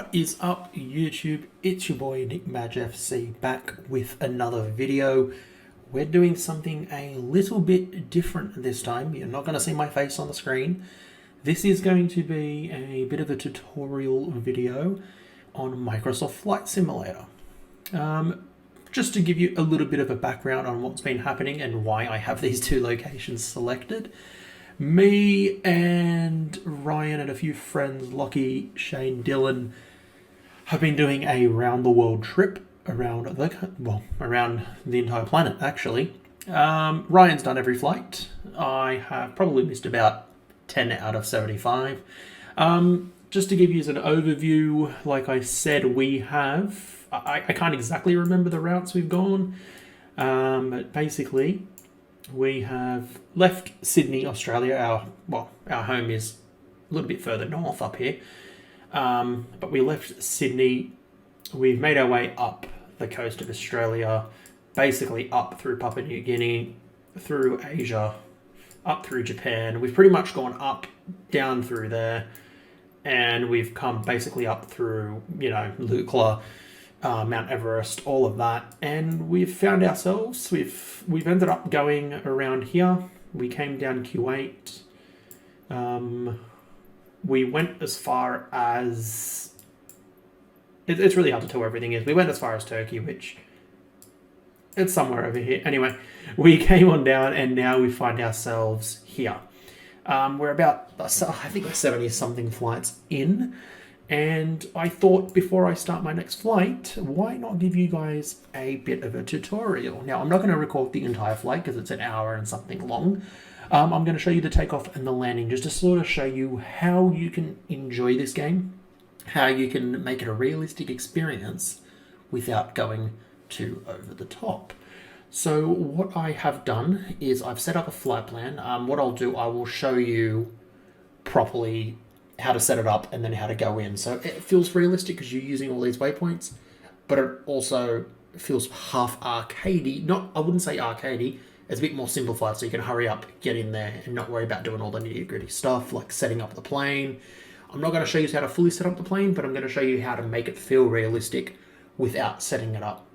What is up, YouTube? It's your boy Nick Madge FC back with another video. We're doing something a little bit different this time. You're not going to see my face on the screen. This is going to be a bit of a tutorial video on Microsoft Flight Simulator. Just to give you a little bit of a background on what's been happening and why I have these two locations selected. Me and Ryan and a few friends, Lockie, Shane, Dylan, have been doing a round the world trip around the entire planet, actually. Ryan's done every flight. I have probably missed about 10 out of 75. Just to give you an overview, like I said, I can't exactly remember the routes we've gone, but basically we have left Sydney, Australia. Our home is a little bit further north up here, but we left Sydney. We've made our way up the coast of Australia, basically up through Papua New Guinea, through Asia, up through Japan. We've pretty much gone up, down through there, and we've come basically up through, Lukla, Mount Everest, all of that, and we've found ourselves. We've ended up going around here. We came down Kuwait. We went as far as it's really hard to tell where everything is. We went as far as Turkey, which it's somewhere over here. Anyway, we came on down, and now we find ourselves here. We're about, I think we're 70 something flights in. And I thought before I start my next flight, why not give you guys a bit of a tutorial? Now, I'm not going to record the entire flight because it's an hour and something long. I'm going to show you the takeoff and the landing just to sort of show you how you can enjoy this game, how you can make it a realistic experience without going too over the top. So what I have done is I've set up a flight plan. What I'll do, I will show you properly how to set it up and then how to go in. So it feels realistic because you're using all these waypoints, but it also feels half arcadey. I wouldn't say arcadey. It's a bit more simplified, so you can hurry up, get in there, and not worry about doing all the nitty-gritty stuff like setting up the plane. I'm not going to show you how to fully set up the plane, but I'm going to show you how to make it feel realistic without setting it up.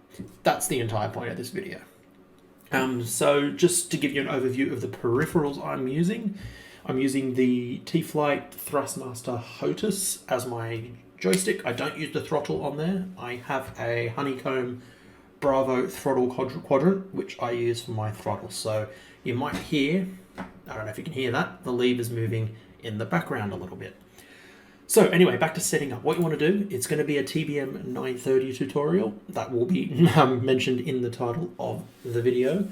That's the entire point of this video. So just to give you an overview of the peripherals I'm using the T-Flight Thrustmaster HOTUS as my joystick. I don't use the throttle on there. I have a Honeycomb Bravo throttle quadrant, which I use for my throttle. So you might hear, I don't know if you can hear that, the lever's moving in the background a little bit. So anyway, back to setting up. What you want to do, it's going to be a TBM 930 tutorial. That will be mentioned in the title of the video.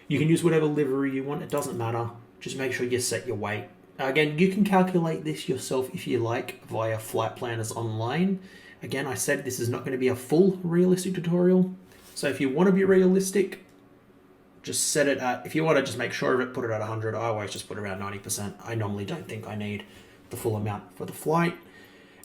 You can use whatever livery you want. It doesn't matter. Just make sure you set your weight. Again, you can calculate this yourself if you like via flight planners online. Again, I said this is not going to be a full realistic tutorial. So if you want to be realistic, just set it at, if you want to just make sure of it, put it at 100. I always just put it around 90%. I normally don't think I need the full amount for the flight.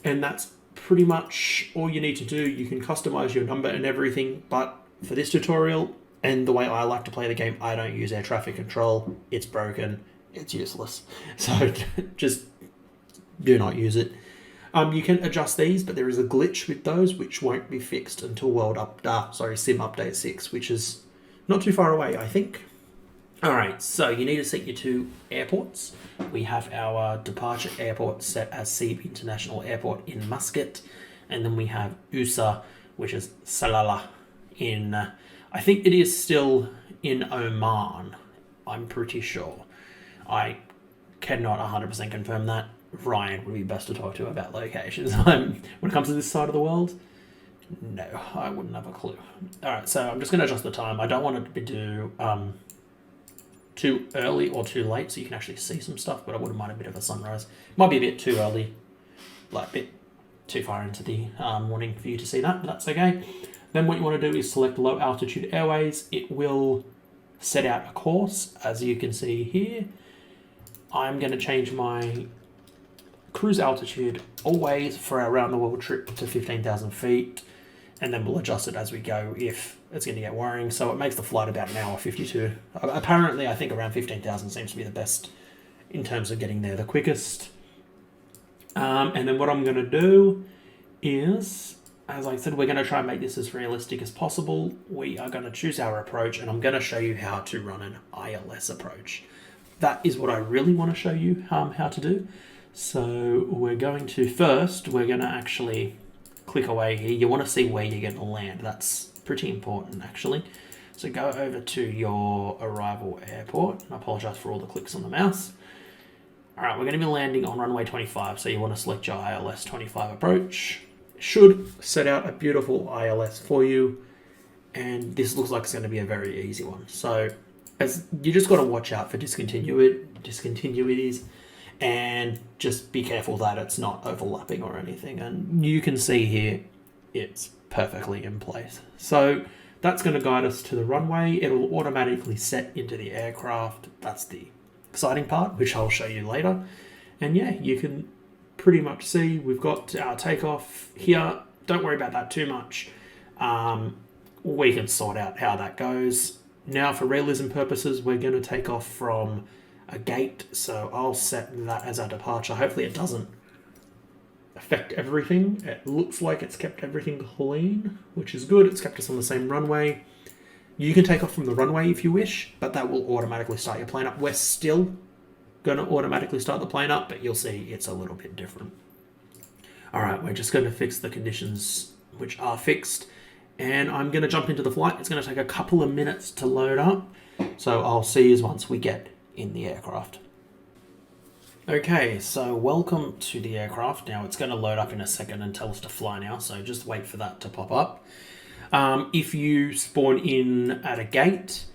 And that's pretty much all you need to do. You can customize your number and everything, but for this tutorial, and the way I like to play the game, I don't use air traffic control. It's broken. It's useless. So just do not use it. You can adjust these, but there is a glitch with those which won't be fixed until Sim Update 6, which is not too far away, I think. All right, so you need to set your two airports. We have our departure airport set as Seeb International Airport in Muscat, and then we have USA, which is Salalah in, I think it is still in Oman, I'm pretty sure. I cannot 100% confirm that. Ryan would be best to talk to about locations. When it comes to this side of the world, no, I wouldn't have a clue. All right, so I'm just going to adjust the time. I don't want it to do too early or too late, so you can actually see some stuff, but I wouldn't mind a bit of a sunrise. Might be a bit too early, like a bit too far into the morning for you to see that, but that's okay. Then what you want to do is select low altitude airways. It will set out a course, as you can see here. I'm going to change my cruise altitude always for our round the world trip to 15,000 feet, and then we'll adjust it as we go if it's going to get worrying. So it makes the flight about an hour 52. Apparently, I think around 15,000 seems to be the best in terms of getting there the quickest. And then what I'm going to do is, as I said, we're going to try and make this as realistic as possible. We are going to choose our approach, and I'm going to show you how to run an ILS approach. That is what I really want to show you how to do. So we're going to actually click away here. You want to see where you're going to land. That's pretty important, actually. So go over to your arrival airport. I apologize for all the clicks on the mouse. All right, we're going to be landing on runway 25, so you want to select your ILS 25 approach. It should set out a beautiful ILS for you, and this looks like it's going to be a very easy one. So as you just got to watch out for discontinuities, and just be careful that it's not overlapping or anything. And you can see here, it's perfectly in place. So that's going to guide us to the runway. It'll automatically set into the aircraft. That's the exciting part, which I'll show you later. And yeah, you can pretty much see we've got our takeoff here. Don't worry about that too much. We can sort out how that goes. Now, for realism purposes, we're going to take off from a gate, so I'll set that as our departure. Hopefully it doesn't affect everything. It looks like it's kept everything clean, which is good. It's kept us on the same runway. You can take off from the runway if you wish, but that will automatically start your plane up. We're still going to automatically start the plane up, but you'll see it's a little bit different. All right, we're just going to fix the conditions which are fixed, and I'm going to jump into the flight. It's going to take a couple of minutes to load up, so I'll see you once we get in the aircraft. Okay, so welcome to the aircraft. Now it's going to load up in a second and tell us to fly now, so just wait for that to pop up. If you spawn in at a gate,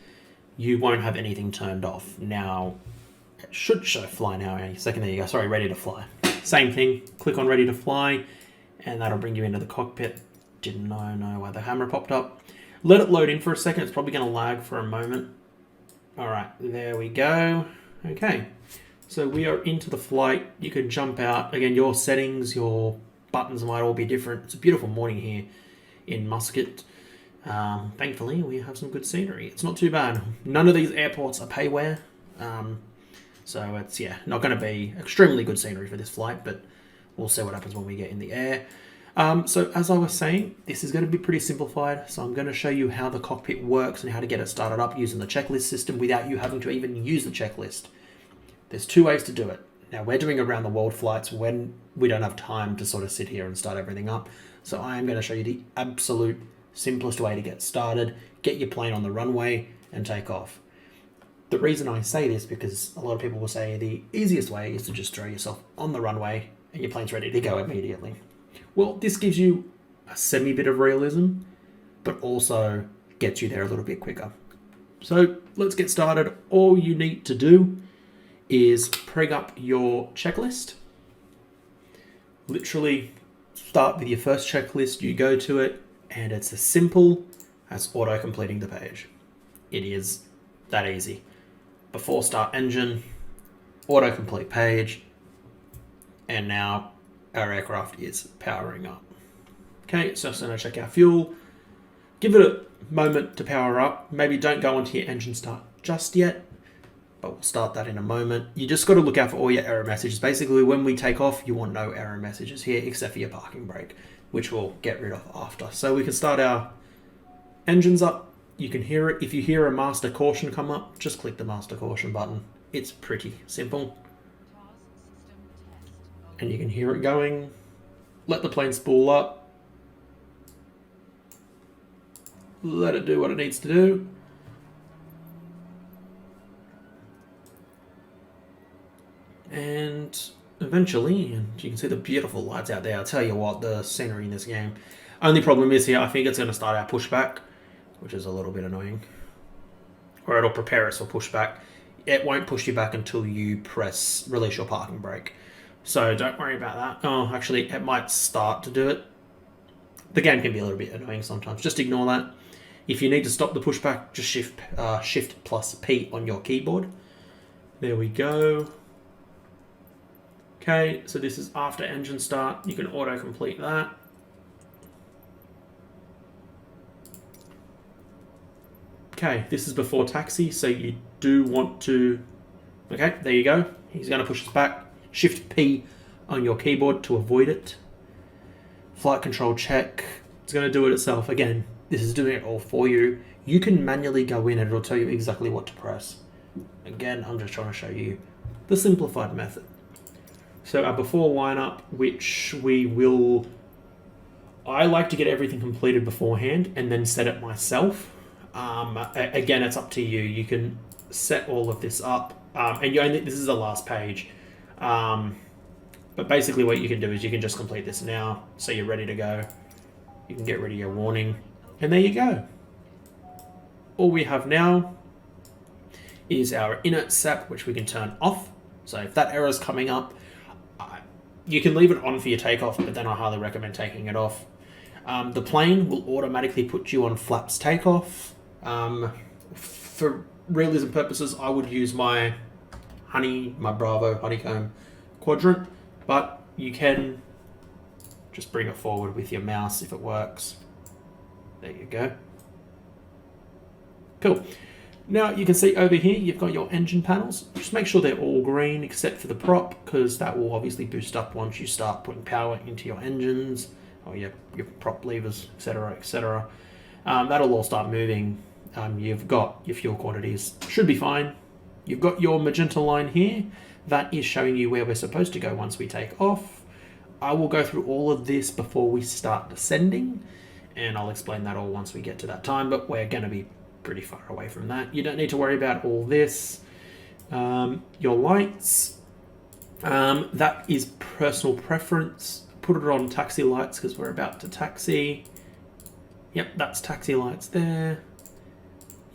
you won't have anything turned off. Now, it should show fly now any second. There you go. Sorry, ready to fly. Same thing. Click on ready to fly, and that'll bring you into the cockpit. Didn't know why the camera popped up. Let it load in for a second. It's probably going to lag for a moment. All right, there we go. Okay, so we are into the flight. You can jump out. Again, your settings, your buttons might all be different. It's a beautiful morning here in Muscat. Thankfully, we have some good scenery. It's not too bad. None of these airports are payware. So it's, not going to be extremely good scenery for this flight, but we'll see what happens when we get in the air. So as I was saying, this is going to be pretty simplified. So I'm going to show you how the cockpit works and how to get it started up using the checklist system without you having to even use the checklist. There's two ways to do it. Now, we're doing around the world flights when we don't have time to sort of sit here and start everything up. So I am going to show you the absolute simplest way to get started, get your plane on the runway and take off. The reason I say this because a lot of people will say the easiest way is to just throw yourself on the runway and your plane's ready to go immediately. Well, this gives you a semi bit of realism, but also gets you there a little bit quicker. So let's get started. All you need to do is prig up your checklist. Literally start with your first checklist, you go to it, and it's as simple as auto-completing the page. It is that easy. Before start engine, auto-complete page, and now our aircraft is powering up. Okay, so it's going to check our fuel. Give it a moment to power up. Maybe don't go onto your engine start just yet, but we'll start that in a moment. You just got to look out for all your error messages. Basically, when we take off, you want no error messages here except for your parking brake, which we'll get rid of after. So we can start our engines up. You can hear it. If you hear a master caution come up, just click the master caution button. It's pretty simple. And you can hear it going. Let the plane spool up. Let it do what it needs to do. And eventually, and you can see the beautiful lights out there. I'll tell you what, the scenery in this game. Only problem is here, I think it's going to start our pushback, which is a little bit annoying. Or it'll prepare us for pushback. It won't push you back until you release your parking brake. So don't worry about that. Oh, actually, it might start to do it. The game can be a little bit annoying sometimes. Just ignore that. If you need to stop the pushback, just shift plus P on your keyboard. There we go. Okay, so this is after engine start. You can auto-complete that. Okay, this is before taxi, so you do want to... Okay, there you go. He's going to push us back. Shift P on your keyboard to avoid it. Flight control check. It's going to do it itself. Again, this is doing it all for you. You can manually go in and it'll tell you exactly what to press. Again, I'm just trying to show you the simplified method. So our before lineup, which we will... I like to get everything completed beforehand and then set it myself. Again, it's up to you. You can set all of this up. And this is the last page. But basically what you can do is you can just complete this now. So you're ready to go. You can get rid of your warning. And there you go. All we have now is our inert SEP, which we can turn off. So if that error is coming up, you can leave it on for your takeoff, but then I highly recommend taking it off. The plane will automatically put you on flaps takeoff. For realism purposes, I would use my Bravo honeycomb quadrant, but you can just bring it forward with your mouse if it works. There you go. Cool. Now you can see over here, you've got your engine panels. Just make sure they're all green except for the prop, because that will obviously boost up once you start putting power into your engines or your prop levers, etc., etc. That'll all start moving. You've got your fuel quantities. Should be fine. You've got your magenta line here. That is showing you where we're supposed to go once we take off. I will go through all of this before we start descending, and I'll explain that all once we get to that time, but we're going to be pretty far away from that. You don't need to worry about all this. Your lights, that is personal preference. Put it on taxi lights because we're about to taxi. Yep, that's taxi lights there.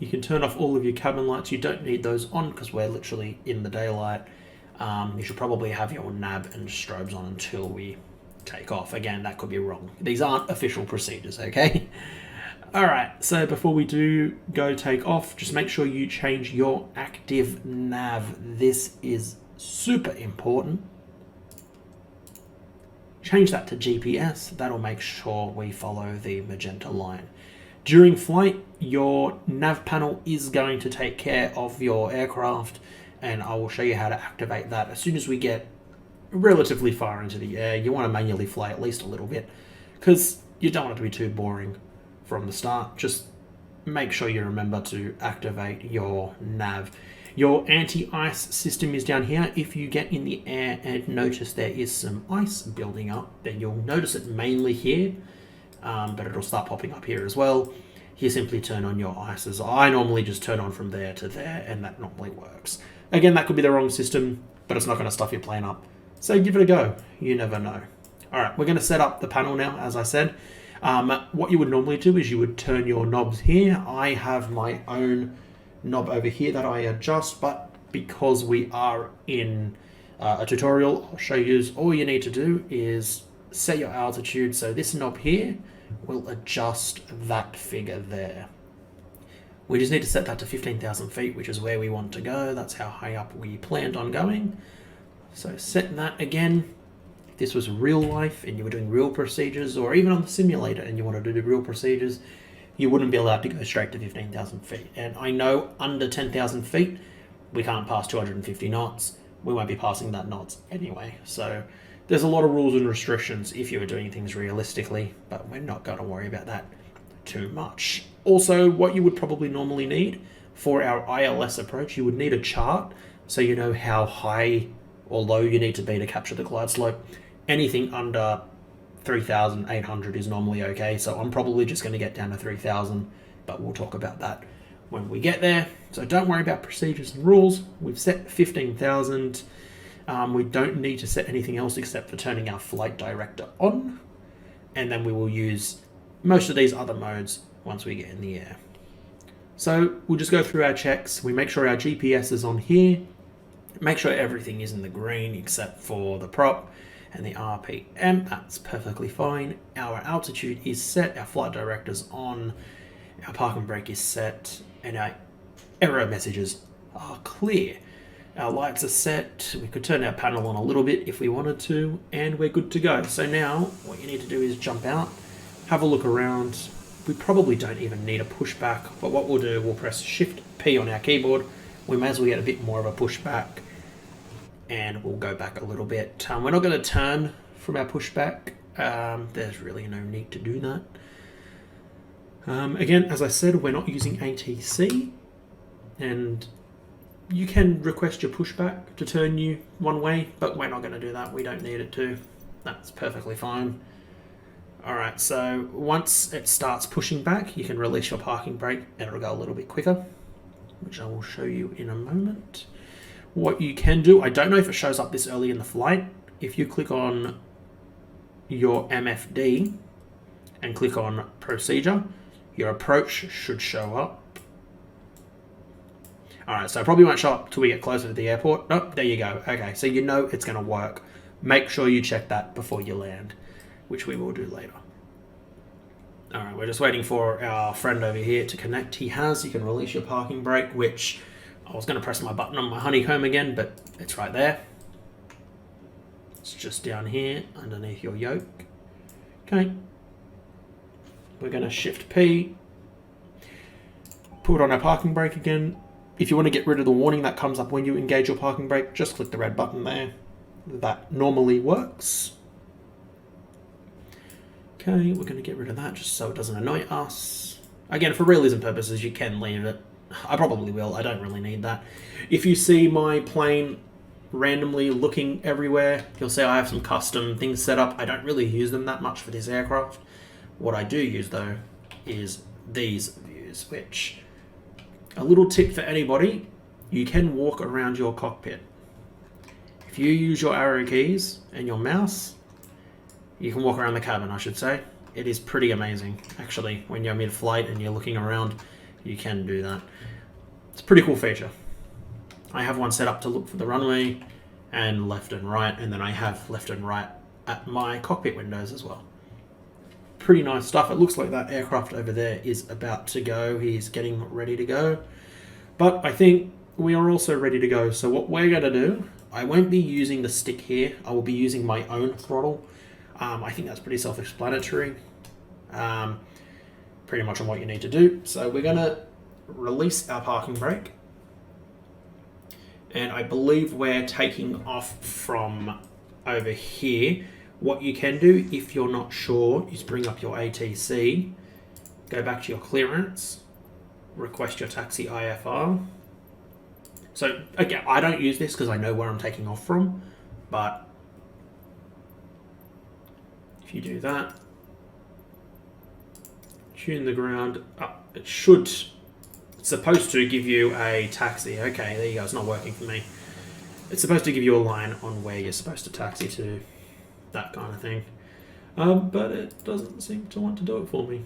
You can turn off all of your cabin lights. You don't need those on because we're literally in the daylight. You should probably have your nav and strobes on until we take off. Again, that could be wrong. These aren't official procedures, okay? Alright, so before we do go take off, just make sure you change your active nav. This is super important. Change that to GPS. That'll make sure we follow the magenta line. During flight, your nav panel is going to take care of your aircraft, and I will show you how to activate that as soon as we get relatively far into the air. You want to manually fly at least a little bit because you don't want it to be too boring from the start. Just make sure you remember to activate your nav. Your anti-ice system is down here. If you get in the air and notice there is some ice building up, then you'll notice it mainly here, but it'll start popping up here as well. You simply turn on your ices. I normally just turn on from there to there, and that normally works. Again, that could be the wrong system, but it's not going to stuff your plane up. So give it a go. You never know. All right, we're going to set up the panel now, as I said. What you would normally do is you would turn your knobs here. I have my own knob over here that I adjust, but because we are in a tutorial, I'll show you. All you need to do is set your altitude. So this knob here will adjust that figure there. We just need to set that to 15,000 feet, which is where we want to go. That's how high up we planned on going. So set that again. If this was real life and you were doing real procedures, or even on the simulator and you wanted to do real procedures, you wouldn't be allowed to go straight to 15,000 feet. And I know under 10,000 feet, we can't pass 250 knots. We won't be passing that knots anyway. So there's a lot of rules and restrictions if you were doing things realistically, but we're not going to worry about that too much. Also, what you would probably normally need for our ILS approach, you would need a chart so you know how high or low you need to be to capture the glide slope. Anything under 3,800 is normally okay, so I'm probably just going to get down to 3,000, but we'll talk about that when we get there. So don't worry about procedures and rules. We've set 15,000. We don't need to set anything else except for turning our flight director on, and then we will use most of these other modes once we get in the air. So we'll just go through our checks. We make sure our GPS is on here, make sure everything is in the green except for the prop and the RPM. That's perfectly fine. Our altitude is set, our flight director's on, our park and brake is set, and our error messages are clear. Our lights are set. We could turn our panel on a little bit if we wanted to, and we're good to go. So now what you need to do is jump out, have a look around. We probably don't even need a pushback, but what we'll do, we'll press Shift P on our keyboard. We may as well get a bit more of a pushback, and we'll go back a little bit. We're not going to turn from our pushback. There's really no need to do that. Again, as I said, we're not using ATC, and you can request your pushback to turn you one way, but we're not going to do that. We don't need it to. That's perfectly fine. Alright, so once it starts pushing back, you can release your parking brake and it'll go a little bit quicker, which I will show you in a moment. What you can do, I don't know if it shows up this early in the flight, if you click on your MFD and click on procedure, your approach should show up. Alright, so it probably won't show up till we get closer to the airport. Oh, there you go. Okay, so you know it's going to work. Make sure you check that before you land, which we will do later. Alright, we're just waiting for our friend over here to connect. He has. You can release your parking brake, which I was going to press my button on my honeycomb again, but it's right there. It's just down here underneath your yoke. Okay. We're going to shift P. Put on our parking brake again. If you want to get rid of the warning that comes up when you engage your parking brake, just click the red button there. That normally works. Okay, we're going to get rid of that just so it doesn't annoy us. Again, for realism purposes, you can leave it. I probably will. I don't really need that. If you see my plane randomly looking everywhere, you'll see I have some custom things set up. I don't really use them that much for this aircraft. What I do use, though, is these views, which... A little tip for anybody, you can walk around your cockpit. If you use your arrow keys and your mouse, you can walk around the cabin, I should say. It is pretty amazing, actually. When you're mid-flight and you're looking around, you can do that. It's a pretty cool feature. I have one set up to look for the runway and left and right, and then I have left and right at my cockpit windows as well. Pretty nice stuff. It looks like that aircraft over there is about to go. He's getting ready to go. But I think we are also ready to go. So what we're going to do, I won't be using the stick here. I will be using my own throttle. I think that's pretty self-explanatory. Pretty much on what you need to do. So we're going to release our parking brake. And I believe we're taking off from over here. What you can do, if you're not sure, is bring up your ATC, go back to your clearance, request your taxi IFR. So, again, I don't use this because I know where I'm taking off from, but if you do that, tune the ground up, it should, it's supposed to give you a taxi. Okay, there you go, it's not working for me. It's supposed to give you a line on where you're supposed to taxi to. That kind of thing. But it doesn't seem to want to do it for me.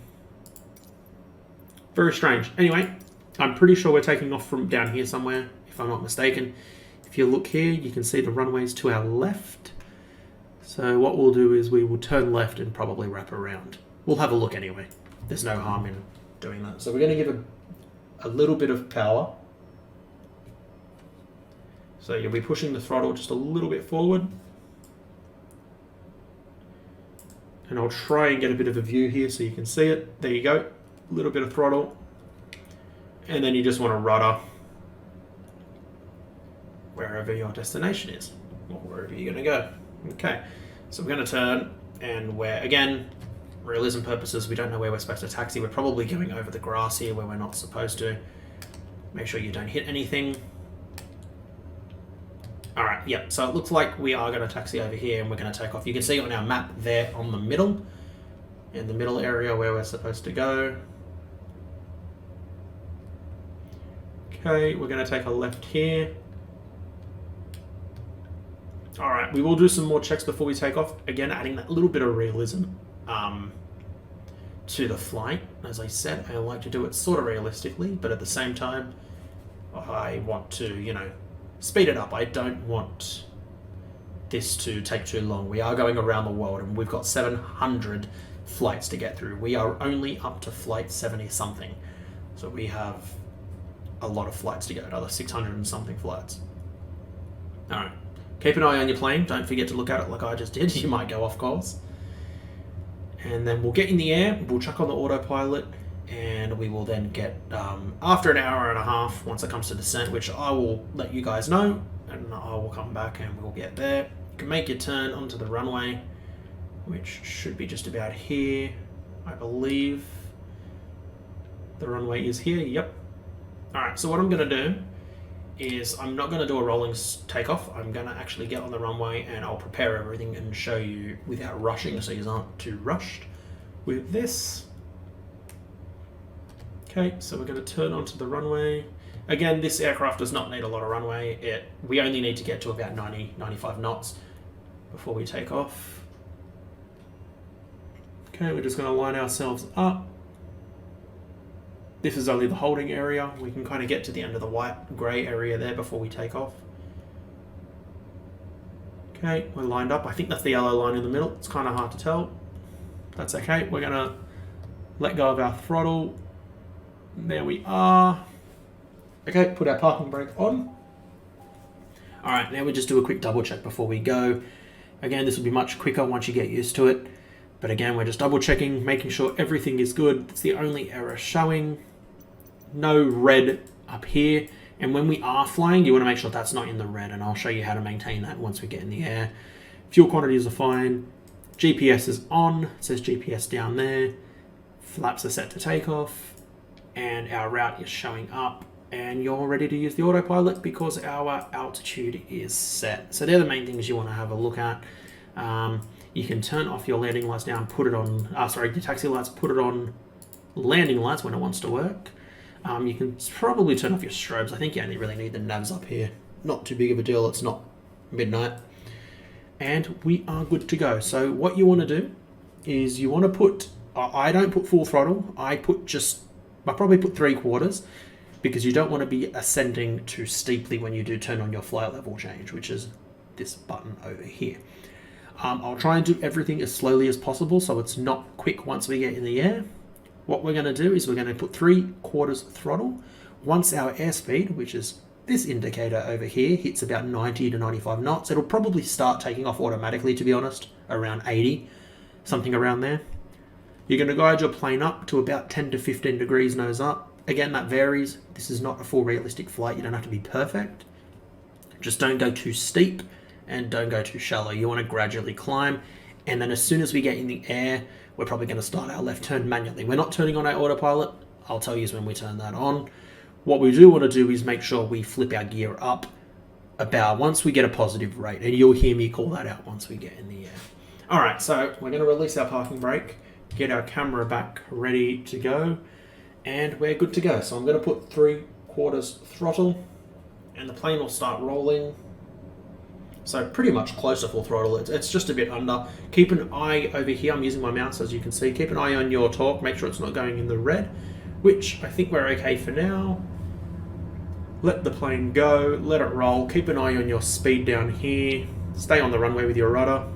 Very strange. Anyway, I'm pretty sure we're taking off from down here somewhere, if I'm not mistaken. If you look here, you can see the runways to our left. So what we'll do is we will turn left and probably wrap around. We'll have a look anyway. There's no harm in doing that. So we're going to give a little bit of power. So you'll be pushing the throttle just a little bit forward. And I'll try and get a bit of a view here so you can see it. There you go. A little bit of throttle. And then you just want to rudder wherever your destination is, or wherever you're going to go. Okay, so we're going to turn, and we're, again, realism purposes, we don't know where we're supposed to taxi. We're probably going over the grass here where we're not supposed to. Make sure you don't hit anything. Alright, yep, so it looks like we are going to taxi over here and we're going to take off. You can see on our map there on the middle, in the middle area where we're supposed to go. Okay, we're going to take a left here. Alright, we will do some more checks before we take off. Again, adding that little bit of realism to the flight. As I said, I like to do it sort of realistically, but at the same time, I want to, you know, speed it up. I don't want this to take too long. We are going around the world and we've got 700 flights to get through. We are only up to flight 70 something. So we have a lot of flights to go, another 600 and something flights. Alright, keep an eye on your plane. Don't forget to look at it like I just did. You might go off course. And then we'll get in the air, we'll chuck on the autopilot, and we will then get, after an hour and a half, once it comes to descent, which I will let you guys know, and I will come back and we'll get there. You can make your turn onto the runway. which should be just about here, I believe. The runway is here, yep. All right, so what I'm gonna do is I'm not gonna do a rolling takeoff. I'm gonna actually get on the runway and I'll prepare everything and show you without rushing so you aren't too rushed with this. Okay, so we're gonna turn onto the runway. Again, this aircraft does not need a lot of runway. We only need to get to about 90, 95 knots before we take off. Okay, we're just gonna line ourselves up. This is only the holding area. We can kind of get to the end of the white grey area there before we take off. Okay, we're lined up. I think that's the yellow line in the middle. It's kind of hard to tell. That's okay. We're gonna let go of our throttle. There we are. Okay, put our parking brake on. All right, now we just do a quick double check before we go. Again, this will be much quicker once you get used to it. But again, we're just double checking, making sure everything is good. It's the only error showing. No red up here. And when we are flying, you want to make sure that's not in the red. And I'll show you how to maintain that once we get in the air. Fuel quantities are fine. GPS is on. It says GPS down there. Flaps are set to takeoff. And our route is showing up. And you're ready to use the autopilot because our altitude is set. So they're the main things you want to have a look at. You can turn off your landing lights now and put it on, your taxi lights, put it on landing lights when it wants to work. You can probably turn off your strobes. I think you only really need the navs up here. Not too big of a deal, it's not midnight. And we are good to go. So what you want to do is you want to put, I don't put full throttle, I probably put 3/4 because you don't want to be ascending too steeply when you do turn on your flight level change, which is this button over here. I'll try and do everything as slowly as possible so it's not quick once we get in the air. What we're going to do is we're going to put 3/4 throttle. Once our airspeed, which is this indicator over here, hits about 90 to 95 knots, it'll probably start taking off automatically, to be honest, around 80, something around there. You're going to guide your plane up to about 10 to 15 degrees nose up. Again, that varies. This is not a full realistic flight. You don't have to be perfect. Just don't go too steep and don't go too shallow. You want to gradually climb, and then as soon as we get in the air, we're probably going to start our left turn manually. We're not turning on our autopilot. I'll tell you when we turn that on. What we do want to do is make sure we flip our gear up about once we get a positive rate, and you'll hear me call that out once we get in the air. All right, so we're going to release our parking brake, get our camera back ready to go, and we're good to go. So I'm going to put 3/4 throttle, and the plane will start rolling. So pretty much close to full throttle. It's just a bit under. Keep an eye over here. I'm using my mouse as you can see. Keep an eye on your torque. Make sure it's not going in the red, which I think we're okay for now. Let the plane go. Let it roll. Keep an eye on your speed down here. Stay on the runway with your rudder.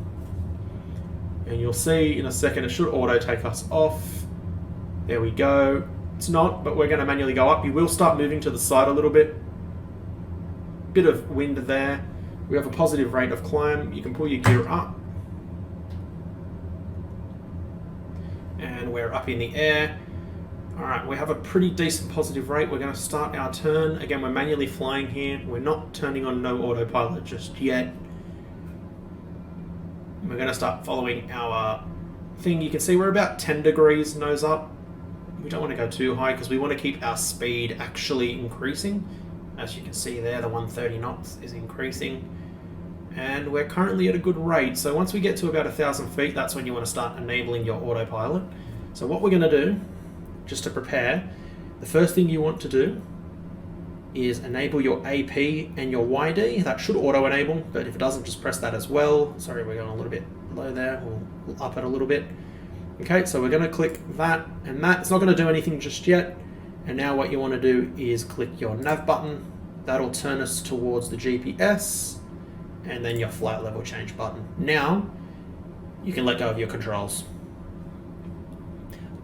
And you'll see in a second it should auto take us off. There we go. It's not, but we're going to manually go up. You will start moving to the side a little bit. Bit of wind there. We have a positive rate of climb. You can pull your gear up. And we're up in the air. All right, we have a pretty decent positive rate. We're going to start our turn. Again, we're manually flying here. We're not turning on no autopilot just yet. We're going to start following our thing. You can see we're about 10 degrees nose up. We don't want to go too high because we want to keep our speed actually increasing. As you can see there, the 130 knots is increasing. And we're currently at a good rate. So once we get to about 1,000 feet, that's when you want to start enabling your autopilot. So what we're going to do, just to prepare, the first thing you want to do is enable your AP and your YD. That should auto-enable, but if it doesn't, just press that as well. Sorry, we're going a little bit low there. We'll up it a little bit. Okay, so we're going to click that, and that. It's not going to do anything just yet. And now what you want to do is click your nav button. That'll turn us towards the GPS, and then your flight level change button. Now, you can let go of your controls.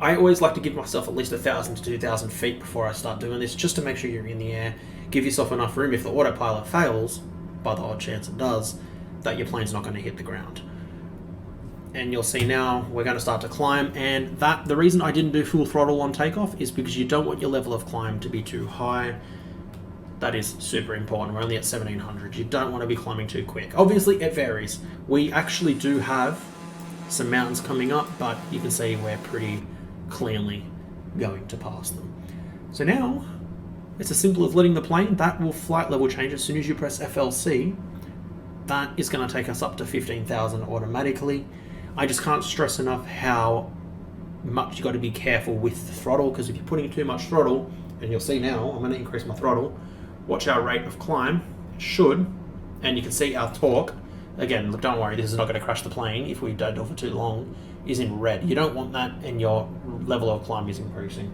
I always like to give myself at least 1,000 to 2,000 feet before I start doing this, just to make sure you're in the air. Give yourself enough room if the autopilot fails, by the odd chance it does, that your plane's not going to hit the ground. And you'll see now we're going to start to climb, and the reason I didn't do full throttle on takeoff is because you don't want your level of climb to be too high. That is super important. We're only at 1,700. You don't want to be climbing too quick. Obviously, it varies. We actually do have some mountains coming up, but you can see we're pretty cleanly going to pass them. So now it's as simple as letting the plane, that will flight level change as soon as you press FLC. That is going to take us up to 15,000 automatically. I just can't stress enough how much you got to be careful with the throttle, because if you're putting too much throttle, and you'll see now, I'm going to increase my throttle, watch our rate of climb, should, and you can see our torque, again, look, don't worry, this is not going to crash the plane if we don't do it for too long, is in red. You don't want that, and your level of climb is increasing.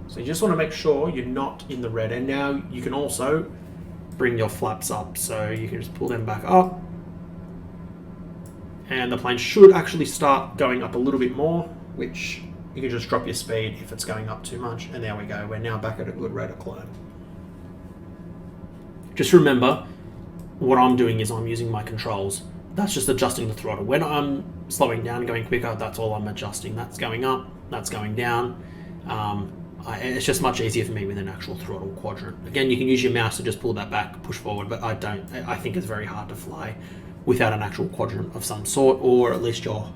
So you just want to make sure you're not in the red. And now you can also bring your flaps up, so you can just pull them back up, and the plane should actually start going up a little bit more, which you can just drop your speed if it's going up too much. And there we go, we're now back at a good rate of climb. Just remember, what I'm doing is I'm using my controls. That's just adjusting the throttle. When I'm slowing down and going quicker, that's all I'm adjusting. That's going up, that's going down. It's just much easier for me with an actual throttle quadrant. Again, you can use your mouse to just pull that back, push forward, but I don't. I think it's very hard to fly without an actual quadrant of some sort, or at least your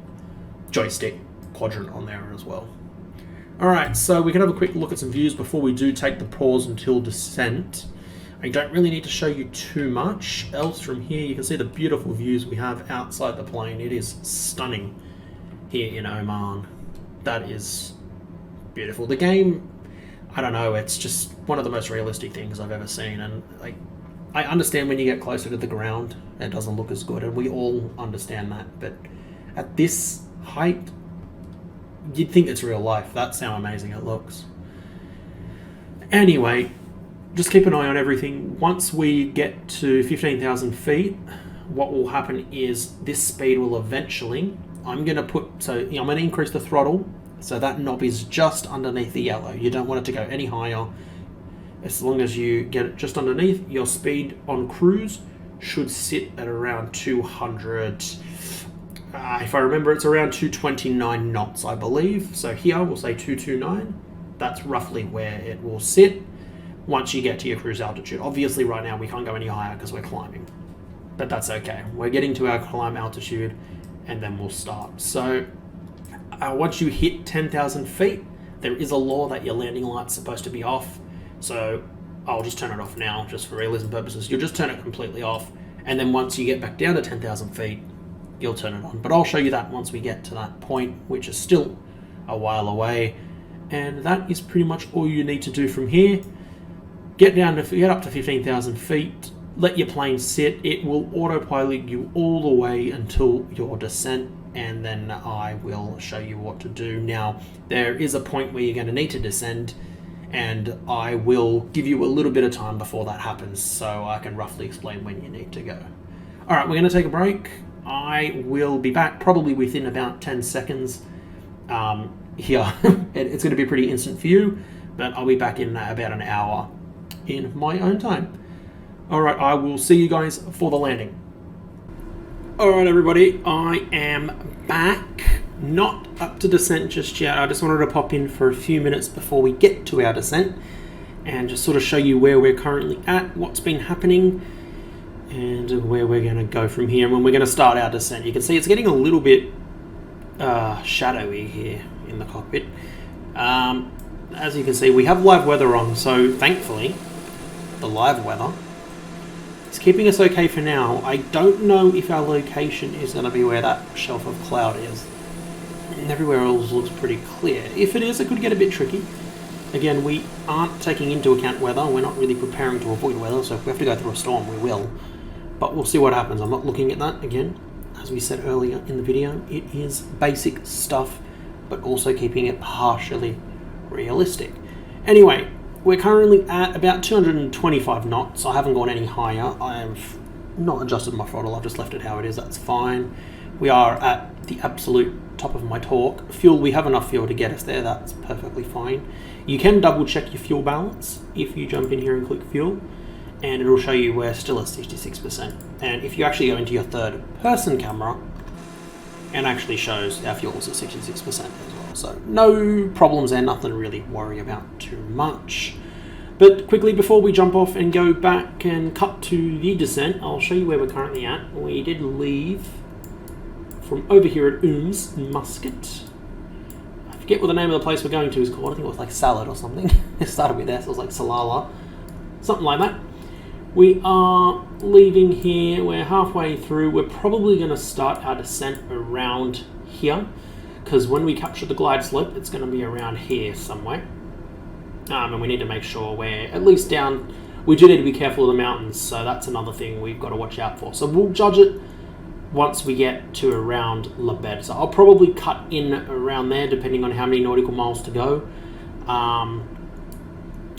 joystick quadrant on there as well. Alright, so we can have a quick look at some views before we do take the pause until descent. I don't really need to show you too much else from here. You can see the beautiful views we have outside the plane. It is stunning here in Oman. That is beautiful. The game, I don't know, it's just one of the most realistic things I've ever seen, and like, I understand when you get closer to the ground it doesn't look as good, and we all understand that, but at this height you'd think it's real life. That's how amazing it looks. Anyway, just keep an eye on everything. Once we get to 15,000 feet, what will happen is this speed will eventually, I'm going to increase the throttle, so that knob is just underneath the yellow. You don't want it to go any higher. As long as you get it just underneath, your speed on cruise should sit at around 200. If I remember, it's around 229 knots, I believe. So here we'll say 229. That's roughly where it will sit once you get to your cruise altitude. Obviously, right now we can't go any higher because we're climbing, but that's okay. We're getting to our climb altitude, and then we'll start. So once you hit 10,000 feet, there is a law that your landing light's supposed to be off. So I'll just turn it off now, just for realism purposes. You'll just turn it completely off, and then once you get back down to 10,000 feet, you'll turn it on. But I'll show you that once we get to that point, which is still a while away. And that is pretty much all you need to do from here. Get up to 15,000 feet, let your plane sit. It will autopilot you all the way until your descent, and then I will show you what to do. Now, there is a point where you're going to need to descend, and I will give you a little bit of time before that happens, so I can roughly explain when you need to go. Alright, we're going to take a break. I will be back probably within about 10 seconds. Here, it's going to be pretty instant for you, but I'll be back in about an hour in my own time. Alright, I will see you guys for the landing. Alright everybody, I am back. Not up to descent just yet. I just wanted to pop in for a few minutes before we get to our descent and just sort of show you where we're currently at, what's been happening, and where we're going to go from here. And when we're going to start our descent, you can see it's getting a little bit shadowy here in the cockpit. As you can see, we have live weather on, so thankfully the live weather is keeping us okay for now. I don't know if our location is going to be where that shelf of cloud is. Everywhere else looks pretty clear. If it is, it could get a bit tricky. Again, we aren't taking into account weather. We're not really preparing to avoid weather, so if we have to go through a storm, we will. But we'll see what happens. I'm not looking at that. Again, as we said earlier in the video, it is basic stuff, but also keeping it partially realistic. Anyway, we're currently at about 225 knots. I haven't gone any higher. I've not adjusted my throttle. I've just left it how it is. That's fine. We are at the absolute top of my torque. Fuel, we have enough fuel to get us there. That's perfectly fine. You can double check your fuel balance if you jump in here and click fuel, and it'll show you we're still at 66%. And if you actually go into your third person camera, it actually shows our fuel's at 66% as well. So no problems there, nothing to really worry about too much. But quickly, before we jump off and go back and cut to the descent, I'll show you where we're currently at. We did leave from over here at Ooms, Muscat. I forget what the name of the place we're going to is called. I think it was like Salad or something. It started with S, it was like Salala. Something like that. We are leaving here, we're halfway through. We're probably going to start our descent around here, because when we capture the glide slope, it's going to be around here somewhere. And we need to make sure we're at least down. We do need to be careful of the mountains, so that's another thing we've got to watch out for. So we'll judge it once we get to around Labed. So I'll probably cut in around there, depending on how many nautical miles to go.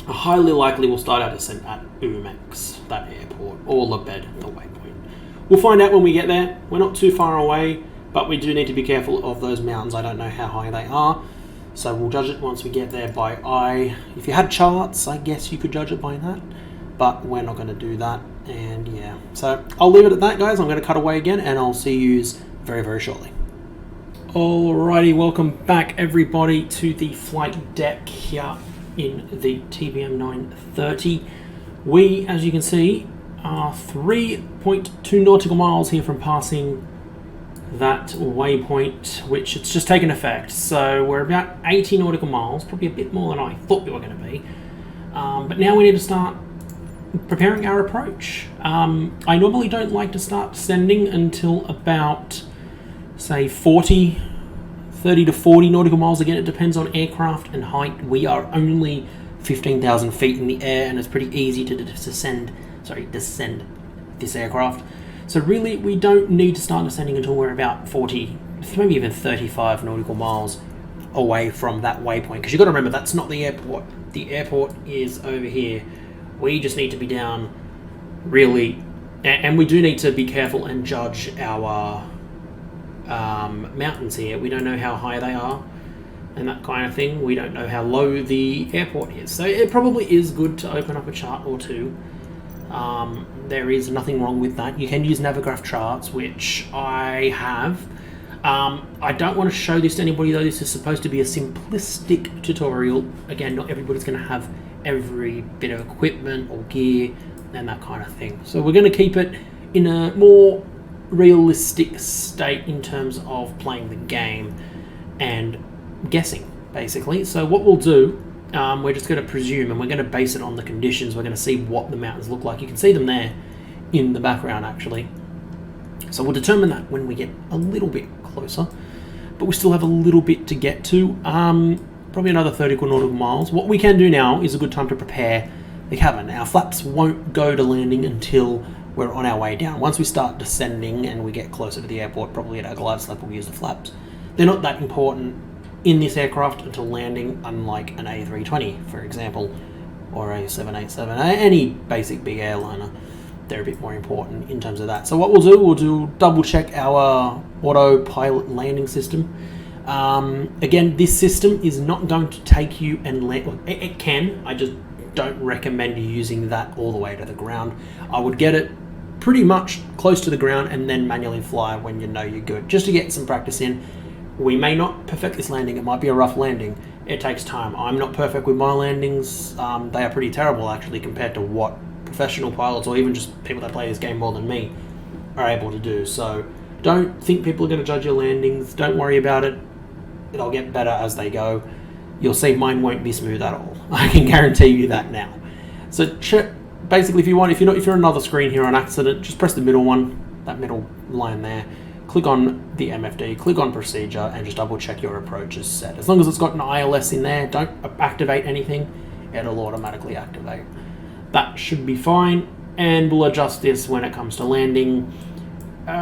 Highly likely we'll start our descent at Umex, that airport, or Labed, the waypoint. We'll find out when we get there. We're not too far away, but we do need to be careful of those mountains. I don't know how high they are, so we'll judge it once we get there by eye. If you had charts, I guess you could judge it by that, but we're not going to do that, and yeah. So I'll leave it at that, guys. I'm going to cut away again, and I'll see you very, very shortly. Alrighty, welcome back, everybody, to the flight deck here in the TBM 930. We, as you can see, are 3.2 nautical miles here from passing that waypoint, which it's just taken effect. So we're about 80 nautical miles, probably a bit more than I thought we were going to be. But now we need to start preparing our approach. I normally don't like to start descending until about, say, 30 to 40 nautical miles. Again, it depends on aircraft and height. We are only 15,000 feet in the air, and it's pretty easy to descend this aircraft. So really, we don't need to start descending until we're about 40, maybe even 35 nautical miles away from that waypoint. Because you've got to remember, that's not the airport. The airport is over here. We just need to be down, really, and we do need to be careful and judge our mountains here. We don't know how high they are and that kind of thing. We don't know how low the airport is, so it probably is good to open up a chart or two. There is nothing wrong with that. You can use Navigraph charts, which I have. I don't want to show this to anybody, though. This is supposed to be a simplistic tutorial. Again, not everybody's going to have every bit of equipment or gear and that kind of thing, so we're going to keep it in a more realistic state in terms of playing the game and guessing, basically. So what we'll do, we're just going to presume, and we're going to base it on the conditions. We're going to see what the mountains look like. You can see them there in the background, actually. So we'll determine that when we get a little bit closer, but we still have a little bit to get to, probably another 30 nautical miles. What we can do now is a good time to prepare the cabin. Our flaps won't go to landing until we're on our way down. Once we start descending and we get closer to the airport, probably at our glide slope, we'll use the flaps. They're not that important in this aircraft until landing, unlike an A320, for example, or a 787, any basic big airliner. They're a bit more important in terms of that. So what we'll do double check our autopilot landing system. Again, this system is not going to take you and land. Well, it can. I just don't recommend using that all the way to the ground. I would get it pretty much close to the ground and then manually fly when you know you're good, just to get some practice in. We may not perfect this landing. It might be a rough landing. It takes time. I'm not perfect with my landings. They are pretty terrible, actually, compared to what professional pilots or even just people that play this game more than me are able to do. So don't think people are going to judge your landings. Don't worry about it. It'll get better as they go. You'll see mine won't be smooth at all. I can guarantee you that now. So basically, if you're another screen here on accident, just press the middle one, that middle line there. Click on the MFD, click on procedure, and just double check your approach is set. As long as it's got an ILS in there, don't activate anything, it'll automatically activate. That should be fine, and we'll adjust this when it comes to landing.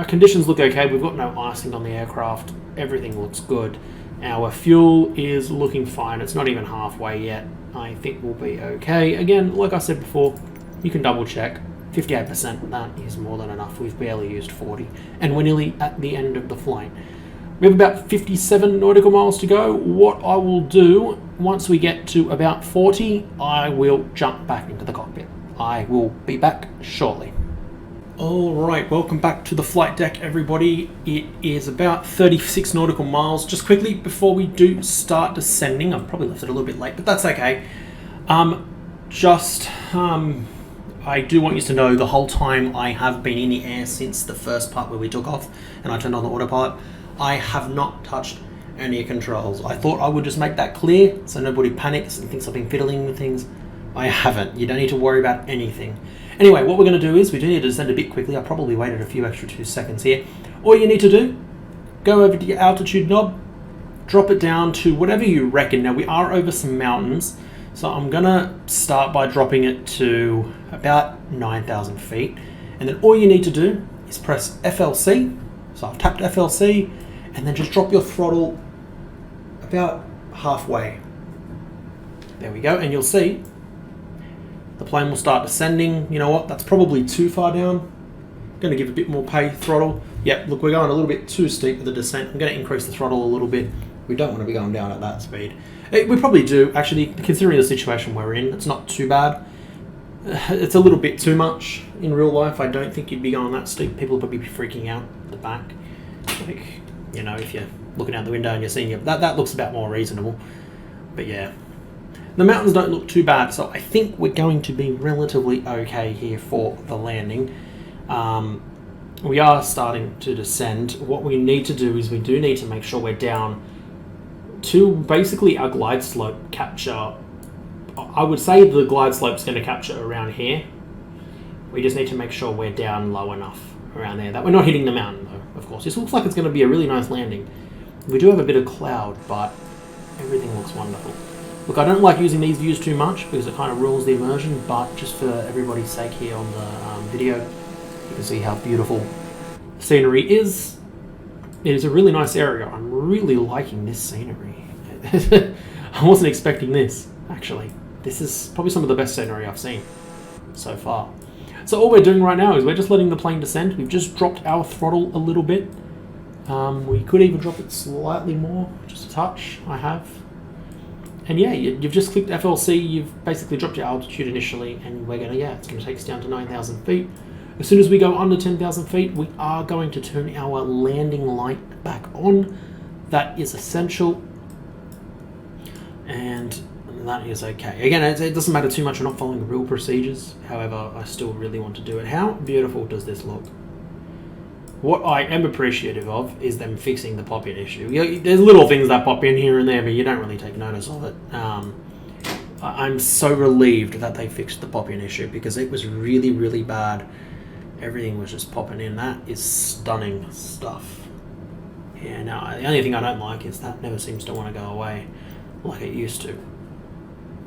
Conditions look okay. We've got no icing on the aircraft. Everything looks good. Our fuel is looking fine. It's not even halfway yet. I think we'll be okay. Again, like I said before, you can double check. 58%, that is more than enough. We've barely used 40, and we're nearly at the end of the flight. We have about 57 nautical miles to go. What I will do, once we get to about 40, I will jump back into the cockpit. I will be back shortly. Alright, welcome back to the flight deck, everybody. It is about 36 nautical miles. Just quickly, before we do start descending, I've probably left it a little bit late, but that's okay. I do want you to know the whole time I have been in the air since the first part where we took off and I turned on the autopilot, I have not touched any controls. I thought I would just make that clear so nobody panics and thinks I've been fiddling with things. I haven't. You don't need to worry about anything. Anyway, what we're going to do is we do need to descend a bit quickly. I probably waited a few extra 2 seconds here. All you need to do, go over to your altitude knob, drop it down to whatever you reckon. Now we are over some mountains, so I'm going to start by dropping it to about 9,000 feet. And then all you need to do is press FLC. So I've tapped FLC, and then just drop your throttle about halfway. There we go, and you'll see the plane will start descending. You know what? That's probably too far down. Going to give a bit more pay throttle. Yep, look, we're going a little bit too steep with the descent. I'm going to increase the throttle a little bit. We don't want to be going down at that speed. We probably do, actually, considering the situation we're in. It's not too bad. It's a little bit too much in real life. I don't think you'd be going that steep. People would probably be freaking out at the back. Like, you know, if you're looking out the window and you're seeing it, that looks about more reasonable. But yeah. The mountains don't look too bad, so I think we're going to be relatively okay here for the landing. We are starting to descend. What we need to do is we do need to make sure we're down to basically our glide slope capture. I would say the glide slope's going to capture around here. We just need to make sure we're down low enough around there that we're not hitting the mountain, though, of course. This looks like it's going to be a really nice landing. We do have a bit of cloud, but everything looks wonderful. Look, I don't like using these views too much because it kind of ruins the immersion, but just for everybody's sake here on the video, you can see how beautiful the scenery is. It is a really nice area. I'm really liking this scenery. I wasn't expecting this, actually. This is probably some of the best scenery I've seen so far. So all we're doing right now is we're just letting the plane descend. We've just dropped our throttle a little bit. We could even drop it slightly more, just a touch, I have. And yeah, you've just clicked FLC, you've basically dropped your altitude initially, and we're gonna, it's gonna take us down to 9,000 feet. As soon as we go under 10,000 feet, we are going to turn our landing light back on. That is essential. And that is okay. Again, it doesn't matter too much, we're not following the real procedures. However, I still really want to do it. How beautiful does this look? What I am appreciative of is them fixing the pop-in issue. There's little things that pop in here and there, but you don't really take notice of it. I'm so relieved that they fixed the pop-in issue because it was really, really bad. Everything was just popping in. That is stunning stuff. Yeah, no, the only thing I don't like is that never seems to want to go away like it used to.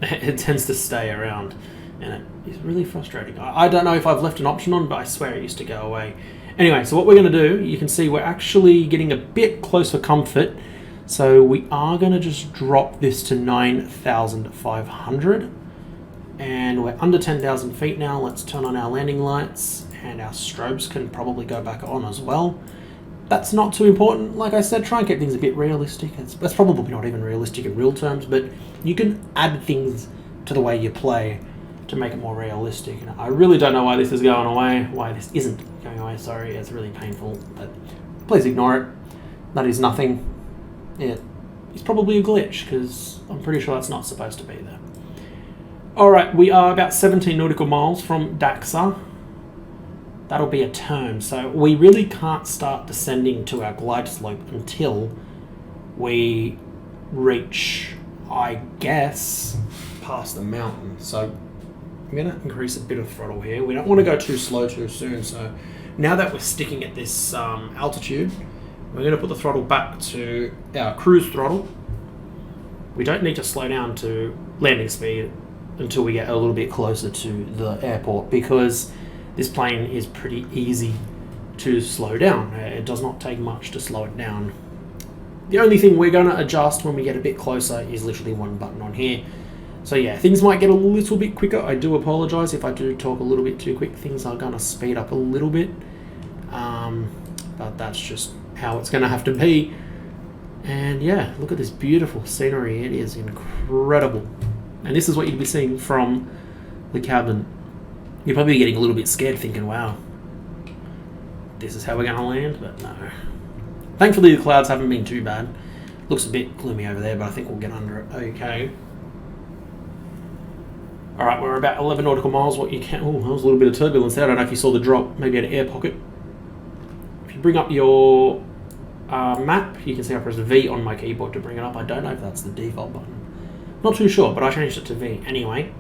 It tends to stay around, and it is really frustrating. I don't know if I've left an option on, but I swear it used to go away. Anyway, so what we're going to do, you can see we're actually getting a bit close for comfort. So we are going to just drop this to 9,500. And we're under 10,000 feet now. Let's turn on our landing lights, and our strobes can probably go back on as well. That's not too important. Like I said, try and keep things a bit realistic. That's probably not even realistic in real terms, but you can add things to the way you play to make it more realistic. And I really don't know why this is going away, why this isn't going away, sorry, it's really painful, but please ignore it. That is nothing. It's probably a glitch, because I'm pretty sure that's not supposed to be there. Alright, we are about 17 nautical miles from Daxa. That'll be a turn, so we really can't start descending to our glide slope until we reach, I guess, past the mountain. So I'm going to increase a bit of throttle here. We don't want to go too slow too soon, so now that we're sticking at this altitude, we're going to put the throttle back to our cruise throttle. We don't need to slow down to landing speed until we get a little bit closer to the airport, because this plane is pretty easy to slow down. It does not take much to slow it down. The only thing we're going to adjust when we get a bit closer is literally one button on here. So yeah, things might get a little bit quicker. I do apologize if I do talk a little bit too quick. Things are going to speed up a little bit. But that's just how it's going to have to be. And yeah, look at this beautiful scenery. It is incredible. And this is what you'd be seeing from the cabin. You're probably getting a little bit scared thinking, wow, this is how we're going to land, but no. Thankfully the clouds haven't been too bad. Looks a bit gloomy over there, but I think we'll get under it okay. Alright, we're about 11 nautical miles. What you can... Oh, there was a little bit of turbulence there. I don't know if you saw the drop. Maybe at an air pocket. If you bring up your map, you can see I pressed V on my keyboard to bring it up. I don't know if that's the default button. Not too sure, but I changed it to V. Anyway,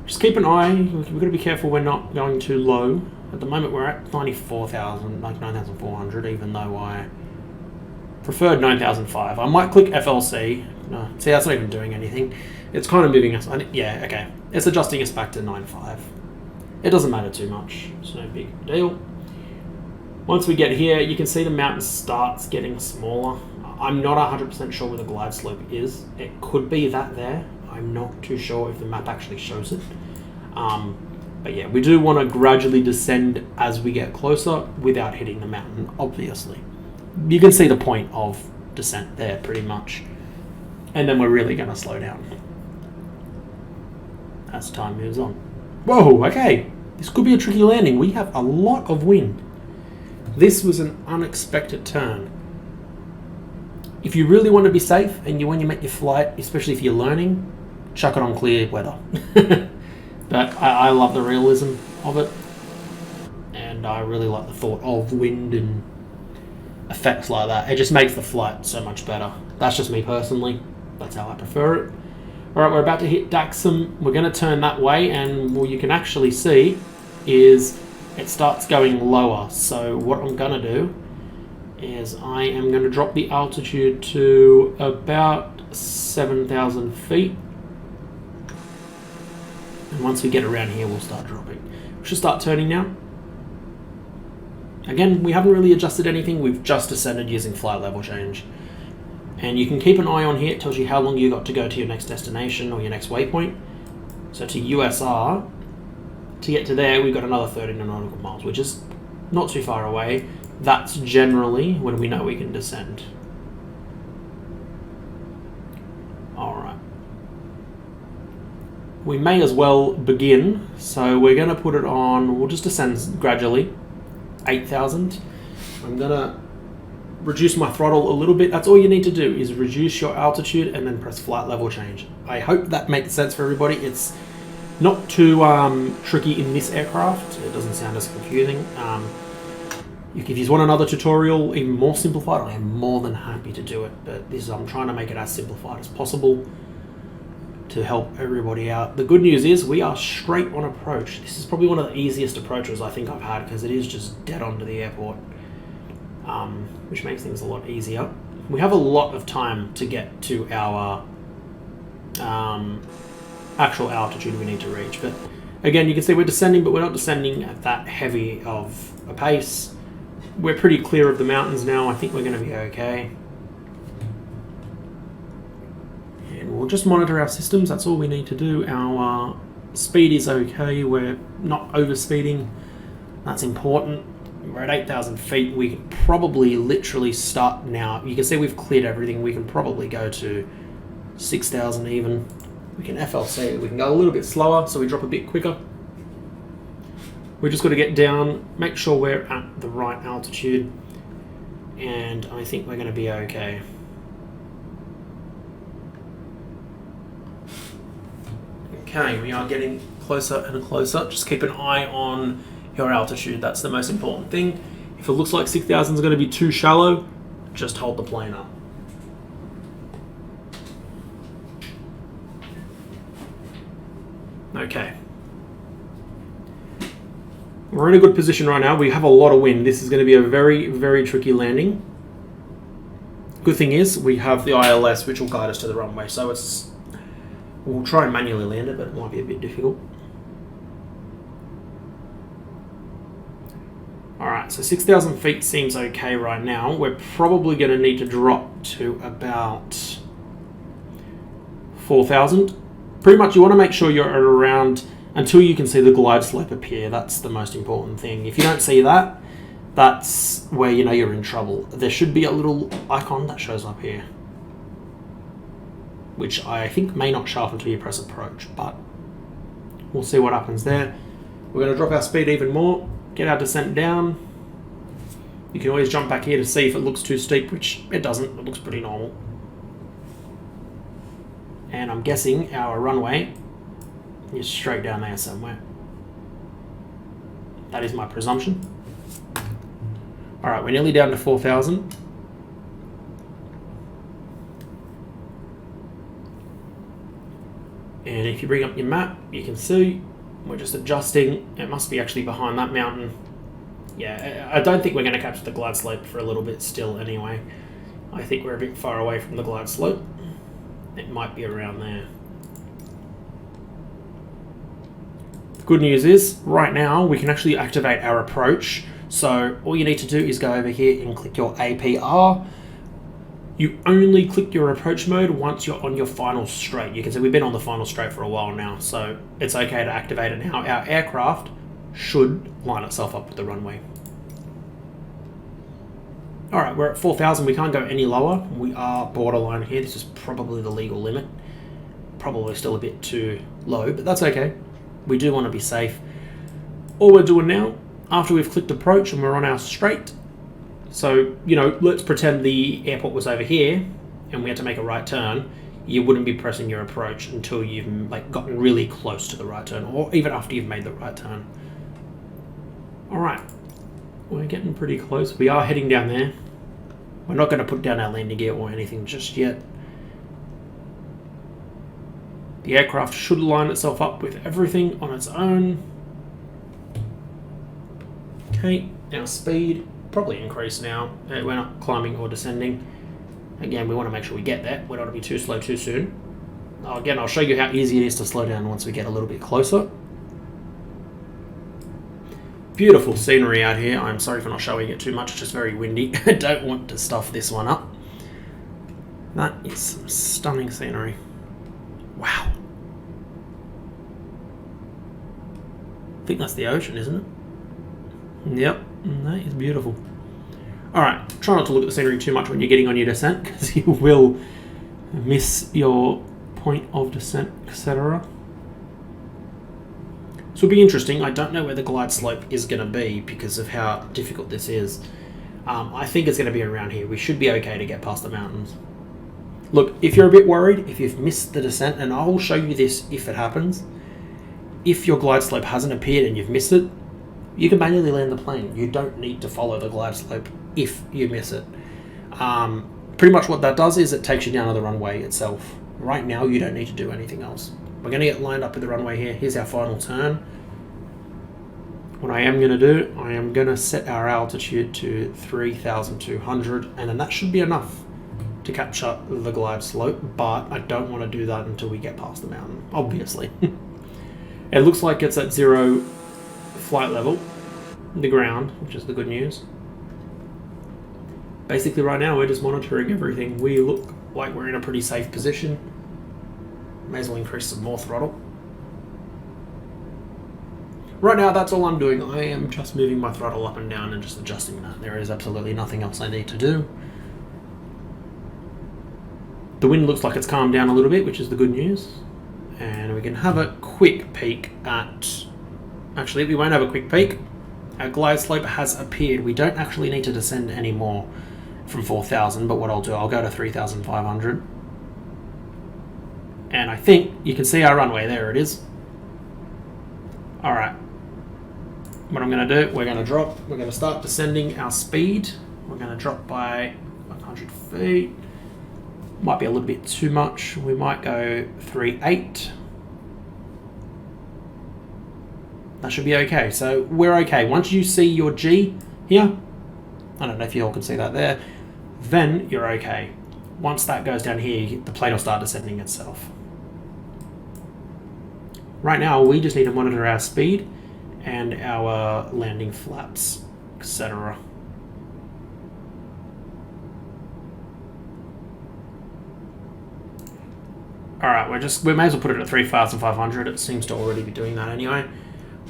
just keep an eye. We've got to be careful we're not going too low. At the moment we're at 94,000, like 9,400, even though I preferred 9,005. I might click FLC. No, see, that's not even doing anything. It's kind of moving us. Yeah, okay. It's adjusting us back to 9.5. It doesn't matter too much. It's no big deal. Once we get here, you can see the mountain starts getting smaller. I'm not 100% sure where the glide slope is. It could be that there. I'm not too sure if the map actually shows it. But yeah, we do want to gradually descend as we get closer without hitting the mountain, obviously. You can see the point of descent there pretty much. And then we're really going to slow down as time moves on. Whoa, okay. This could be a tricky landing. We have a lot of wind. This was an unexpected turn. If you really want to be safe and when you make your flight, especially if you're learning, chuck it on clear weather. But I love the realism of it. And I really like the thought of wind and effects like that. It just makes the flight so much better. That's just me personally. That's how I prefer it. Alright, we're about to hit Daxam. We're going to turn that way, and what you can actually see is it starts going lower. So what I'm going to do is I am going to drop the altitude to about 7,000 feet. And once we get around here, we'll start dropping. We should start turning now. Again, we haven't really adjusted anything. We've just descended using flight level change. And you can keep an eye on here. It tells you how long you got to go to your next destination or your next waypoint. So to USR, to get to there, we've got another 30 nautical miles, which is not too far away. That's generally when we know we can descend. Alright. We may as well begin. So we're going to put it on, we'll just descend gradually. 8,000. I'm going to reduce my throttle a little bit. That's all you need to do is reduce your altitude and then press flight level change. I hope that makes sense for everybody. It's not too tricky in this aircraft. It doesn't sound as confusing. If you want another tutorial, even more simplified, I am more than happy to do it. But this, I'm trying to make it as simplified as possible to help everybody out. The good news is we are straight on approach. This is probably one of the easiest approaches I think I've had because it is just dead on to the airport, which makes things a lot easier. We have a lot of time to get to our actual altitude we need to reach. But again, you can see we're descending, but we're not descending at that heavy of a pace. We're pretty clear of the mountains now. I think we're going to be okay. And we'll just monitor our systems. That's all we need to do. Our speed is okay. We're not overspeeding. That's important. We're at 8,000 feet. We can probably literally start now. You can see we've cleared everything. We can probably go to 6,000 even. We can FLC. We can go a little bit slower, so we drop a bit quicker. We just got to get down, make sure we're at the right altitude, and I think we're going to be okay. Okay, we are getting closer and closer. Just keep an eye on your altitude. That's the most important thing. If it looks like 6,000 is going to be too shallow, just hold the plane up. Okay. We're in a good position right now. We have a lot of wind. This is going to be a very, very tricky landing. Good thing is we have the ILS, which will guide us to the runway. So we'll try and manually land it, but it might be a bit difficult. Alright, so 6,000 feet seems okay right now. We're probably going to need to drop to about 4,000. Pretty much you want to make sure you're at around until you can see the glide slope appear. That's the most important thing. If you don't see that, that's where you know you're in trouble. There should be a little icon that shows up here, which I think may not show up until you press approach, but we'll see what happens there. We're going to drop our speed even more, get our descent down. You can always jump back here to see if it looks too steep, which it doesn't. It looks pretty normal. And I'm guessing our runway is straight down there somewhere. That is my presumption. Alright, we're nearly down to 4,000. And if you bring up your map, you can see we're just adjusting. It must be actually behind that mountain. Yeah, I don't think we're going to capture the glide slope for a little bit still anyway. I think we're a bit far away from the glide slope. It might be around there. The good news is, right now, we can actually activate our approach. So all you need to do is go over here and click your APR. You only click your approach mode once you're on your final straight. You can see we've been on the final straight for a while now, so it's okay to activate it now. Our aircraft should line itself up with the runway. All right, we're at 4,000. We can't go any lower. We are borderline here. This is probably the legal limit. Probably still a bit too low, but that's okay. We do want to be safe. All we're doing now, after we've clicked approach and we're on our straight, so, you know, let's pretend the airport was over here and we had to make a right turn. You wouldn't be pressing your approach until you've like gotten really close to the right turn, or even after you've made the right turn. All right, we're getting pretty close. We are heading down there. We're not going to put down our landing gear or anything just yet. The aircraft should line itself up with everything on its own. Okay, our speed probably increase now. We're not climbing or descending. Again, we want to make sure we get that. We don't want to be too slow too soon. Again, I'll show you how easy it is to slow down once we get a little bit closer. Beautiful scenery out here. I'm sorry for not showing it too much. It's just very windy. I don't want to stuff this one up. That is some stunning scenery. Wow. I think that's the ocean, isn't it? Yep. That is beautiful. Alright, try not to look at the scenery too much when you're getting on your descent, because you will miss your point of descent, etc. So it'll be interesting. I don't know where the glide slope is going to be because of how difficult this is. I think it's going to be around here. We should be okay to get past the mountains. Look, if you're a bit worried, if you've missed the descent, and I'll show you this if it happens, if your glide slope hasn't appeared and you've missed it, you can manually land the plane. You don't need to follow the glide slope if you miss it. Pretty much what that does is it takes you down to the runway itself. Right now, you don't need to do anything else. We're going to get lined up with the runway here. Here's our final turn. What I am going to do, I am going to set our altitude to 3,200, and then that should be enough to capture the glide slope, but I don't want to do that until we get past the mountain, obviously. It looks like it's at 0 flight level, the ground, which is the good news. Basically right now we're just monitoring everything. We look like we're in a pretty safe position. May as well increase some more throttle. Right now that's all I'm doing. I am just moving my throttle up and down and just adjusting that. There is absolutely nothing else I need to do. The wind looks like it's calmed down a little bit, which is the good news. And we can have a quick peek at... Actually, we won't have a quick peek. Our glide slope has appeared. We don't actually need to descend anymore from 4,000, but what I'll do, I'll go to 3,500. And I think you can see our runway. There it is. All right. What I'm going to do, we're going to drop. We're going to start descending our speed. We're going to drop by 100 feet. Might be a little bit too much. We might go 3.8. That should be okay. So we're okay. Once you see your G here, I don't know if you all can see that there, then you're okay. Once that goes down here, the plane will start descending itself. Right now, we just need to monitor our speed and our landing flaps, etc. Alright, we may as well put it at 3,500. It seems to already be doing that anyway.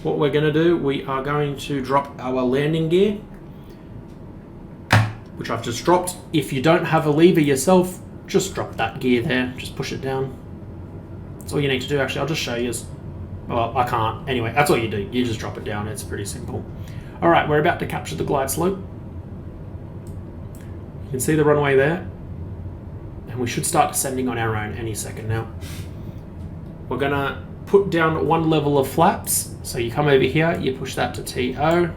What we're going to do, we are going to drop our landing gear, which I've just dropped. If you don't have a lever yourself, just drop that gear there. Just push it down. That's all you need to do, actually. I'll just show you. Well, I can't. Anyway, that's all you do. You just drop it down. It's pretty simple. All right, we're about to capture the glide slope. You can see the runway there. And we should start descending on our own any second now. We're going to put down one level of flaps. So you come over here, you push that to TO.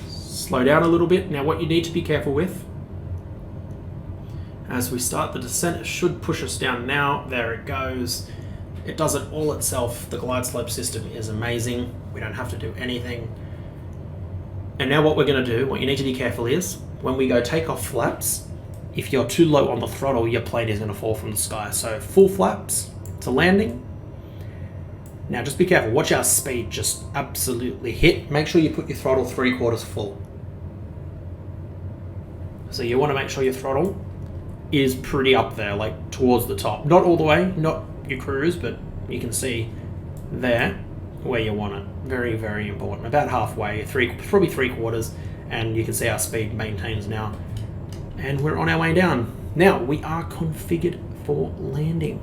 Slow down a little bit. Now what you need to be careful with, as we start the descent, it should push us down now. There it goes. It does it all itself. The glide slope system is amazing. We don't have to do anything. And now what we're going to do, what you need to be careful is, when we go takeoff flaps, if you're too low on the throttle, your plane is going to fall from the sky. So full flaps to landing. Now just be careful, watch our speed just absolutely hit. Make sure you put your throttle 3/4 full. So you want to make sure your throttle is pretty up there, like towards the top. Not all the way, not your cruise, but you can see there where you want it. Very, very important. About halfway, probably 3/4, and you can see our speed maintains now. And we're on our way down. Now, we are configured for landing.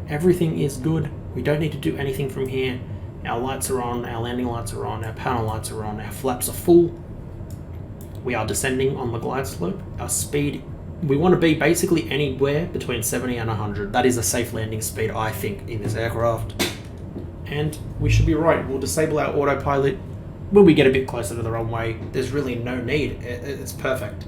Everything is good. We don't need to do anything from here. Our lights are on, our landing lights are on, our panel lights are on, our flaps are full. We are descending on the glide slope. Our speed, we want to be basically anywhere between 70 and 100. That is a safe landing speed, I think, in this aircraft. And we should be right. We'll disable our autopilot when we get a bit closer to the runway. There's really no need. It's perfect.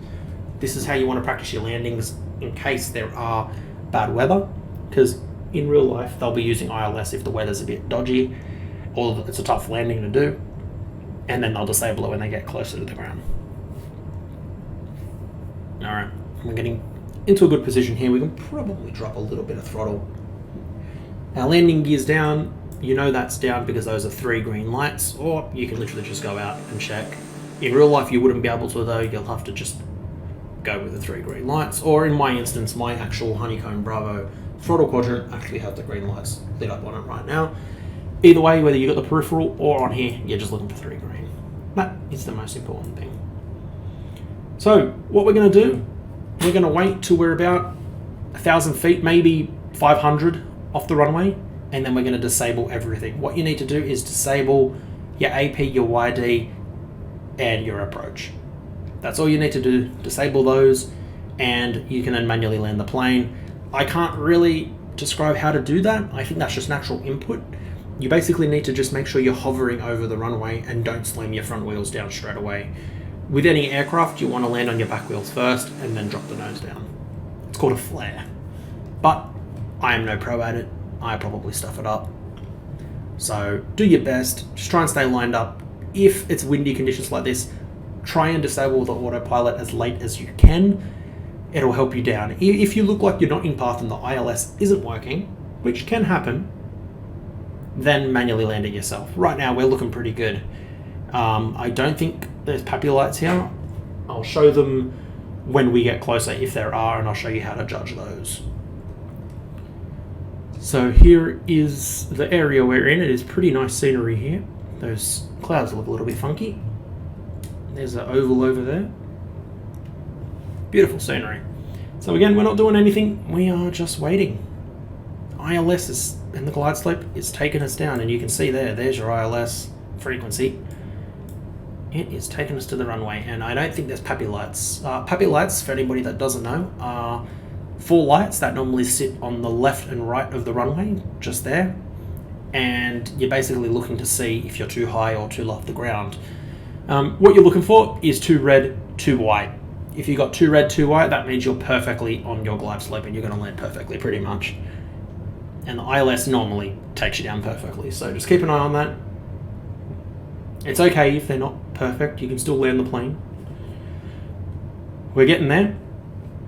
This is how you want to practice your landings in case there are bad weather, because in real life they'll be using ILS if the weather's a bit dodgy or it's a tough landing to do, and then they'll disable it when they get closer to the ground. Alright, we're getting into a good position here. We can probably drop a little bit of throttle. Our landing gear's down. You know that's down because those are 3 green lights, or you can literally just go out and check. In real life you wouldn't be able to though, you'll have to just go with the 3 green lights, or in my instance, my actual Honeycomb Bravo throttle quadrant actually have the green lights lit up on it right now. Either way, whether you got the peripheral or on here, you're just looking for 3 green. That is the most important thing. So what we're going to do, we're going to wait till we're about 1,000 feet, maybe 500 off the runway, and then we're going to disable everything. What you need to do is disable your AP, your YD, and your approach. That's all you need to do. Disable those, and you can then manually land the plane. I can't really describe how to do that. I think that's just natural input. You basically need to just make sure you're hovering over the runway and don't slam your front wheels down straight away. With any aircraft, you want to land on your back wheels first and then drop the nose down. It's called a flare. But I am no pro at it. I probably stuff it up. So do your best. Just try and stay lined up. If it's windy conditions like this, try and disable the autopilot as late as you can. It'll help you down. If you look like you're not in path and the ILS isn't working, which can happen, then manually land it yourself. Right now we're looking pretty good. I don't think there's PAPI lights here. I'll show them when we get closer if there are, and I'll show you how to judge those. So here is the area we're in. It is pretty nice scenery here. Those clouds look a little bit funky. There's an oval over there. Beautiful scenery. So again, we're not doing anything. We are just waiting. ILS is, and the glide slope is taking us down, and you can see there's your ILS frequency. It is taking us to the runway, and I don't think there's PAPI lights. PAPI lights, for anybody that doesn't know, are 4 lights that normally sit on the left and right of the runway, just there. And you're basically looking to see if you're too high or too low off the ground. What you're looking for is 2 red, 2 white. If you got 2 red, 2 white, that means you're perfectly on your glide slope and you're going to land perfectly, pretty much. And the ILS normally takes you down perfectly, so just keep an eye on that. It's okay if they're not perfect, you can still land the plane. We're getting there,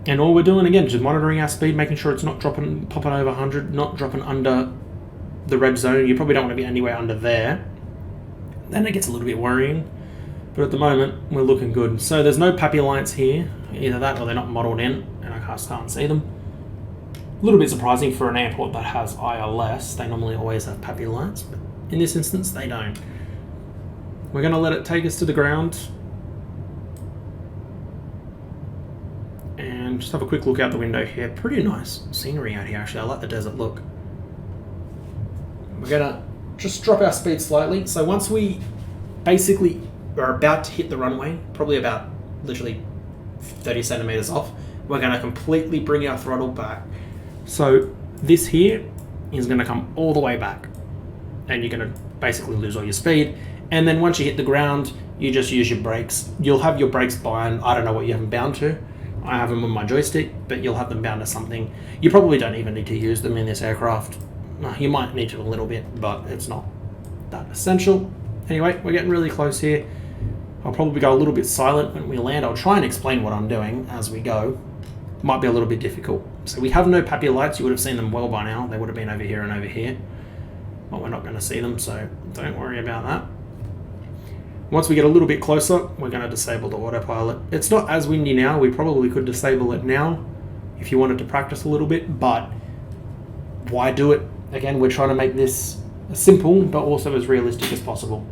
and all we're doing again, just monitoring our speed, making sure it's not popping over 100, not dropping under the red zone. You probably don't want to be anywhere under there. Then it gets a little bit worrying. But at the moment, we're looking good. So there's no PAPI lights here. Either that or they're not modelled in, and I can't see them. A little bit surprising for an airport that has ILS. They normally always have PAPI lights, but in this instance, they don't. We're going to let it take us to the ground. And just have a quick look out the window here. Pretty nice scenery out here, actually. I like the desert look. We're going to just drop our speed slightly. So once we basically are about to hit the runway, probably about literally 30 centimeters off, we're going to completely bring our throttle back. So this here is going to come all the way back, and you're going to basically lose all your speed. And then once you hit the ground, you just use your brakes. You'll have your brakes bound. I don't know what you have them bound to. I have them on my joystick, but you'll have them bound to something. You probably don't even need to use them in this aircraft. You might need to a little bit, but it's not that essential. Anyway, we're getting really close here. I'll probably go a little bit silent when we land. I'll try and explain what I'm doing as we go. Might be a little bit difficult. So we have no papier lights. You would have seen them well by now. They would have been over here and over here. But we're not going to see them, so don't worry about that. Once we get a little bit closer, we're going to disable the autopilot. It's not as windy now. We probably could disable it now if you wanted to practice a little bit, but why do it? Again, we're trying to make this as simple, but also as realistic as possible.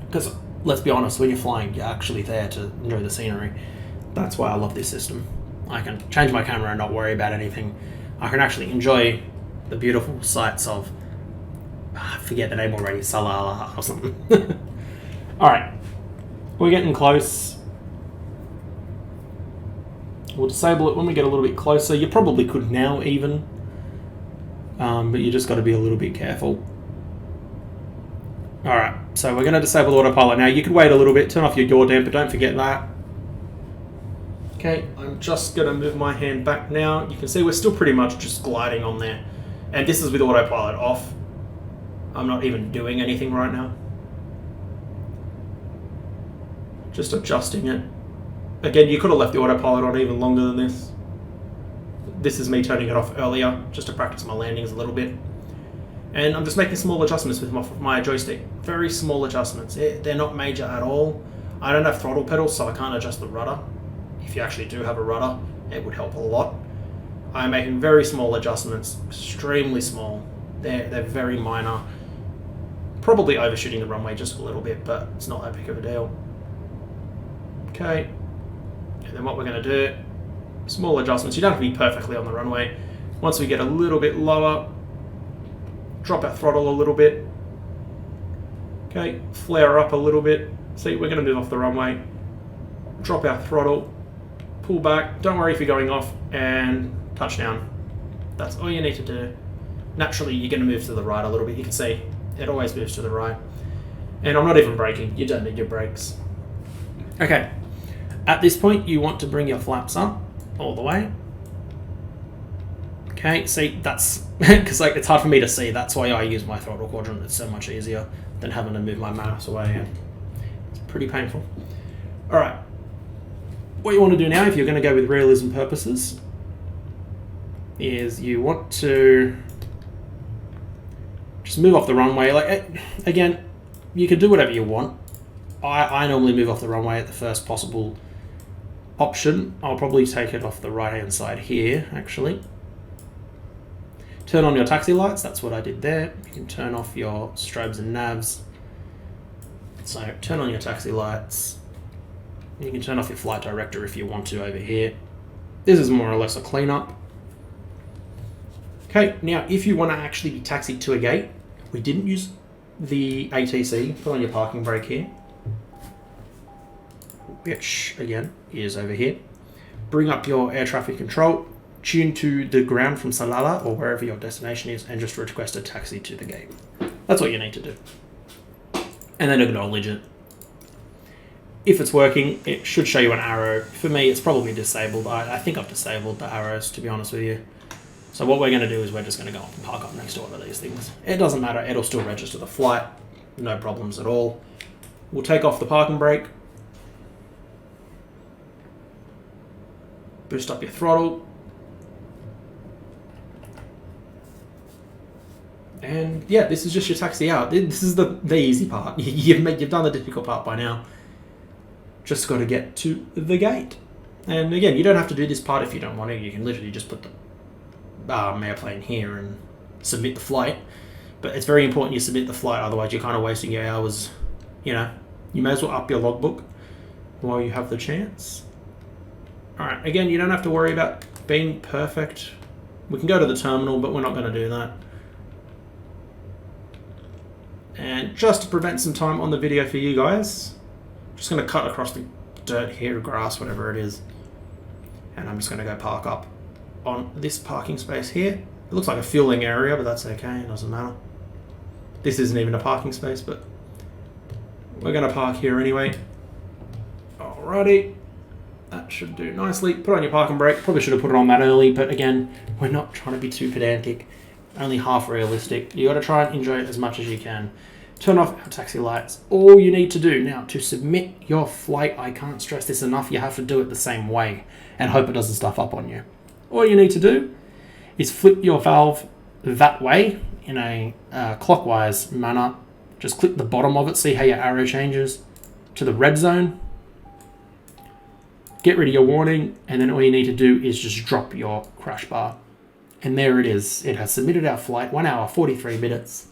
Because let's be honest, when you're flying, you're actually there to enjoy the scenery. That's why I love this system. I can change my camera and not worry about anything. I can actually enjoy the beautiful sights of, I forget the name already, Salalah or something. Alright, we're getting close. We'll disable it when we get a little bit closer. You probably could now even, but you just got to be a little bit careful. Alright, so we're going to disable autopilot now. You could wait a little bit, turn off your yaw damper, don't forget that. Okay, I'm just going to move my hand back now. You can see we're still pretty much just gliding on there. And this is with autopilot off. I'm not even doing anything right now. Just adjusting it. Again, you could have left the autopilot on even longer than this. This is me turning it off earlier, just to practice my landings a little bit. And I'm just making small adjustments with my joystick. Very small adjustments. They're not major at all. I don't have throttle pedals, so I can't adjust the rudder. If you actually do have a rudder, it would help a lot. I'm making very small adjustments, extremely small. They're very minor. Probably overshooting the runway just a little bit, but it's not that big of a deal. Okay, and then what we're going to do, small adjustments. You don't have to be perfectly on the runway. Once we get a little bit lower, drop our throttle a little bit. Okay, flare up a little bit. See, we're going to move off the runway. Drop our throttle, pull back. Don't worry if you're going off, and touchdown. That's all you need to do. Naturally, you're going to move to the right a little bit. You can see it always moves to the right. And I'm not even braking. You don't need your brakes. Okay. At this point, you want to bring your flaps up all the way. Okay, see, that's because it's hard for me to see. That's why I use my throttle quadrant. It's so much easier than having to move my mouse away. It's pretty painful. All right. What you want to do now, if you're going to go with realism purposes, is you want to just move off the runway. Again, you can do whatever you want. I normally move off the runway at the first possible option. I'll probably take it off the right-hand side here, actually. Turn on your taxi lights. That's what I did there. You can turn off your strobes and navs. So turn on your taxi lights. You can turn off your flight director if you want to over here. This is more or less a cleanup. Okay, now if you want to actually be taxied to a gate, we didn't use the ATC. Put on your parking brake here, which again is over here. Bring up your air traffic control, tune to the ground from Salalah or wherever your destination is, and just request a taxi to the gate. That's what you need to do. And then acknowledge it. If it's working, it should show you an arrow. For me, it's probably disabled. I think I've disabled the arrows, to be honest with you. So what we're going to do is we're just going to go up and park up next to one of these things. It doesn't matter. It'll still register the flight. No problems at all. We'll take off the parking brake. Boost up your throttle. And yeah, this is just your taxi out. This is the easy part. You've done the difficult part by now. Just got to get to the gate. And again, you don't have to do this part if you don't want to. You can literally just put the airplane here and submit the flight. But it's very important you submit the flight, otherwise you're kind of wasting your hours. You know, you may as well up your logbook while you have the chance. Alright, again, you don't have to worry about being perfect. We can go to the terminal, but we're not going to do that. And just to prevent some time on the video for you guys, I'm just going to cut across the dirt here, grass, whatever it is. And I'm just going to go park up on this parking space here. It looks like a fueling area, but that's okay, it doesn't matter. This isn't even a parking space, but we're going to park here anyway. Alrighty, that should do nicely. Put on your parking brake. Probably should have put it on that early, but again, we're not trying to be too pedantic. only half realistic. You got to try and enjoy it as much as you can. Turn off our taxi lights. All you need to do now to submit your flight, I can't stress this enough, you have to do it the same way and hope it doesn't stuff up on you. All you need to do is flip your valve that way in a clockwise manner. Just click the bottom of it, see how your arrow changes to the red zone. Get rid of your warning, and then all you need to do is just drop your crash bar. And there it is. It has submitted our flight, 1 hour, 43 minutes.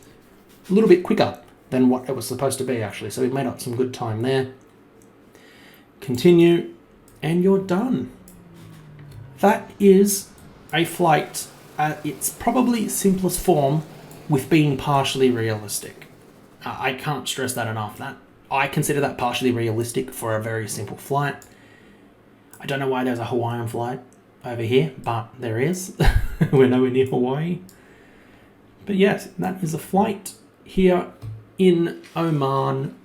A little bit quicker than what it was supposed to be, actually. So we've made up some good time there. Continue, and you're done. That is a flight at its probably simplest form with being partially realistic. I can't stress that enough. I consider that partially realistic for a very simple flight. I don't know why there's a Hawaiian flight over here, but there is. We're nowhere near Hawaii. But yes, that is a flight here in Oman.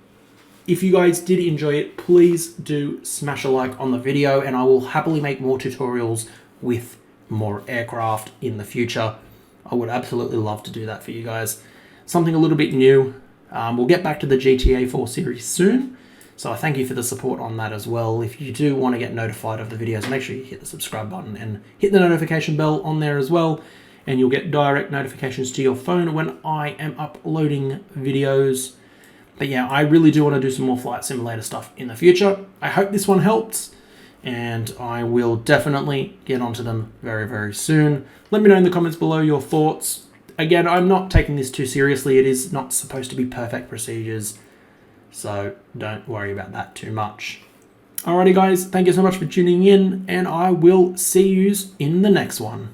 If you guys did enjoy it, please do smash a like on the video, and I will happily make more tutorials with more aircraft in the future. I would absolutely love to do that for you guys. Something a little bit new. We'll get back to the GTA 4 series soon. So I thank you for the support on that as well. If you do want to get notified of the videos, make sure you hit the subscribe button and hit the notification bell on there as well. And you'll get direct notifications to your phone when I am uploading videos. But yeah, I really do want to do some more flight simulator stuff in the future. I hope this one helped, and I will definitely get onto them very, very soon. Let me know in the comments below your thoughts. Again, I'm not taking this too seriously. It is not supposed to be perfect procedures, so don't worry about that too much. Alrighty guys, thank you so much for tuning in, and I will see you in the next one.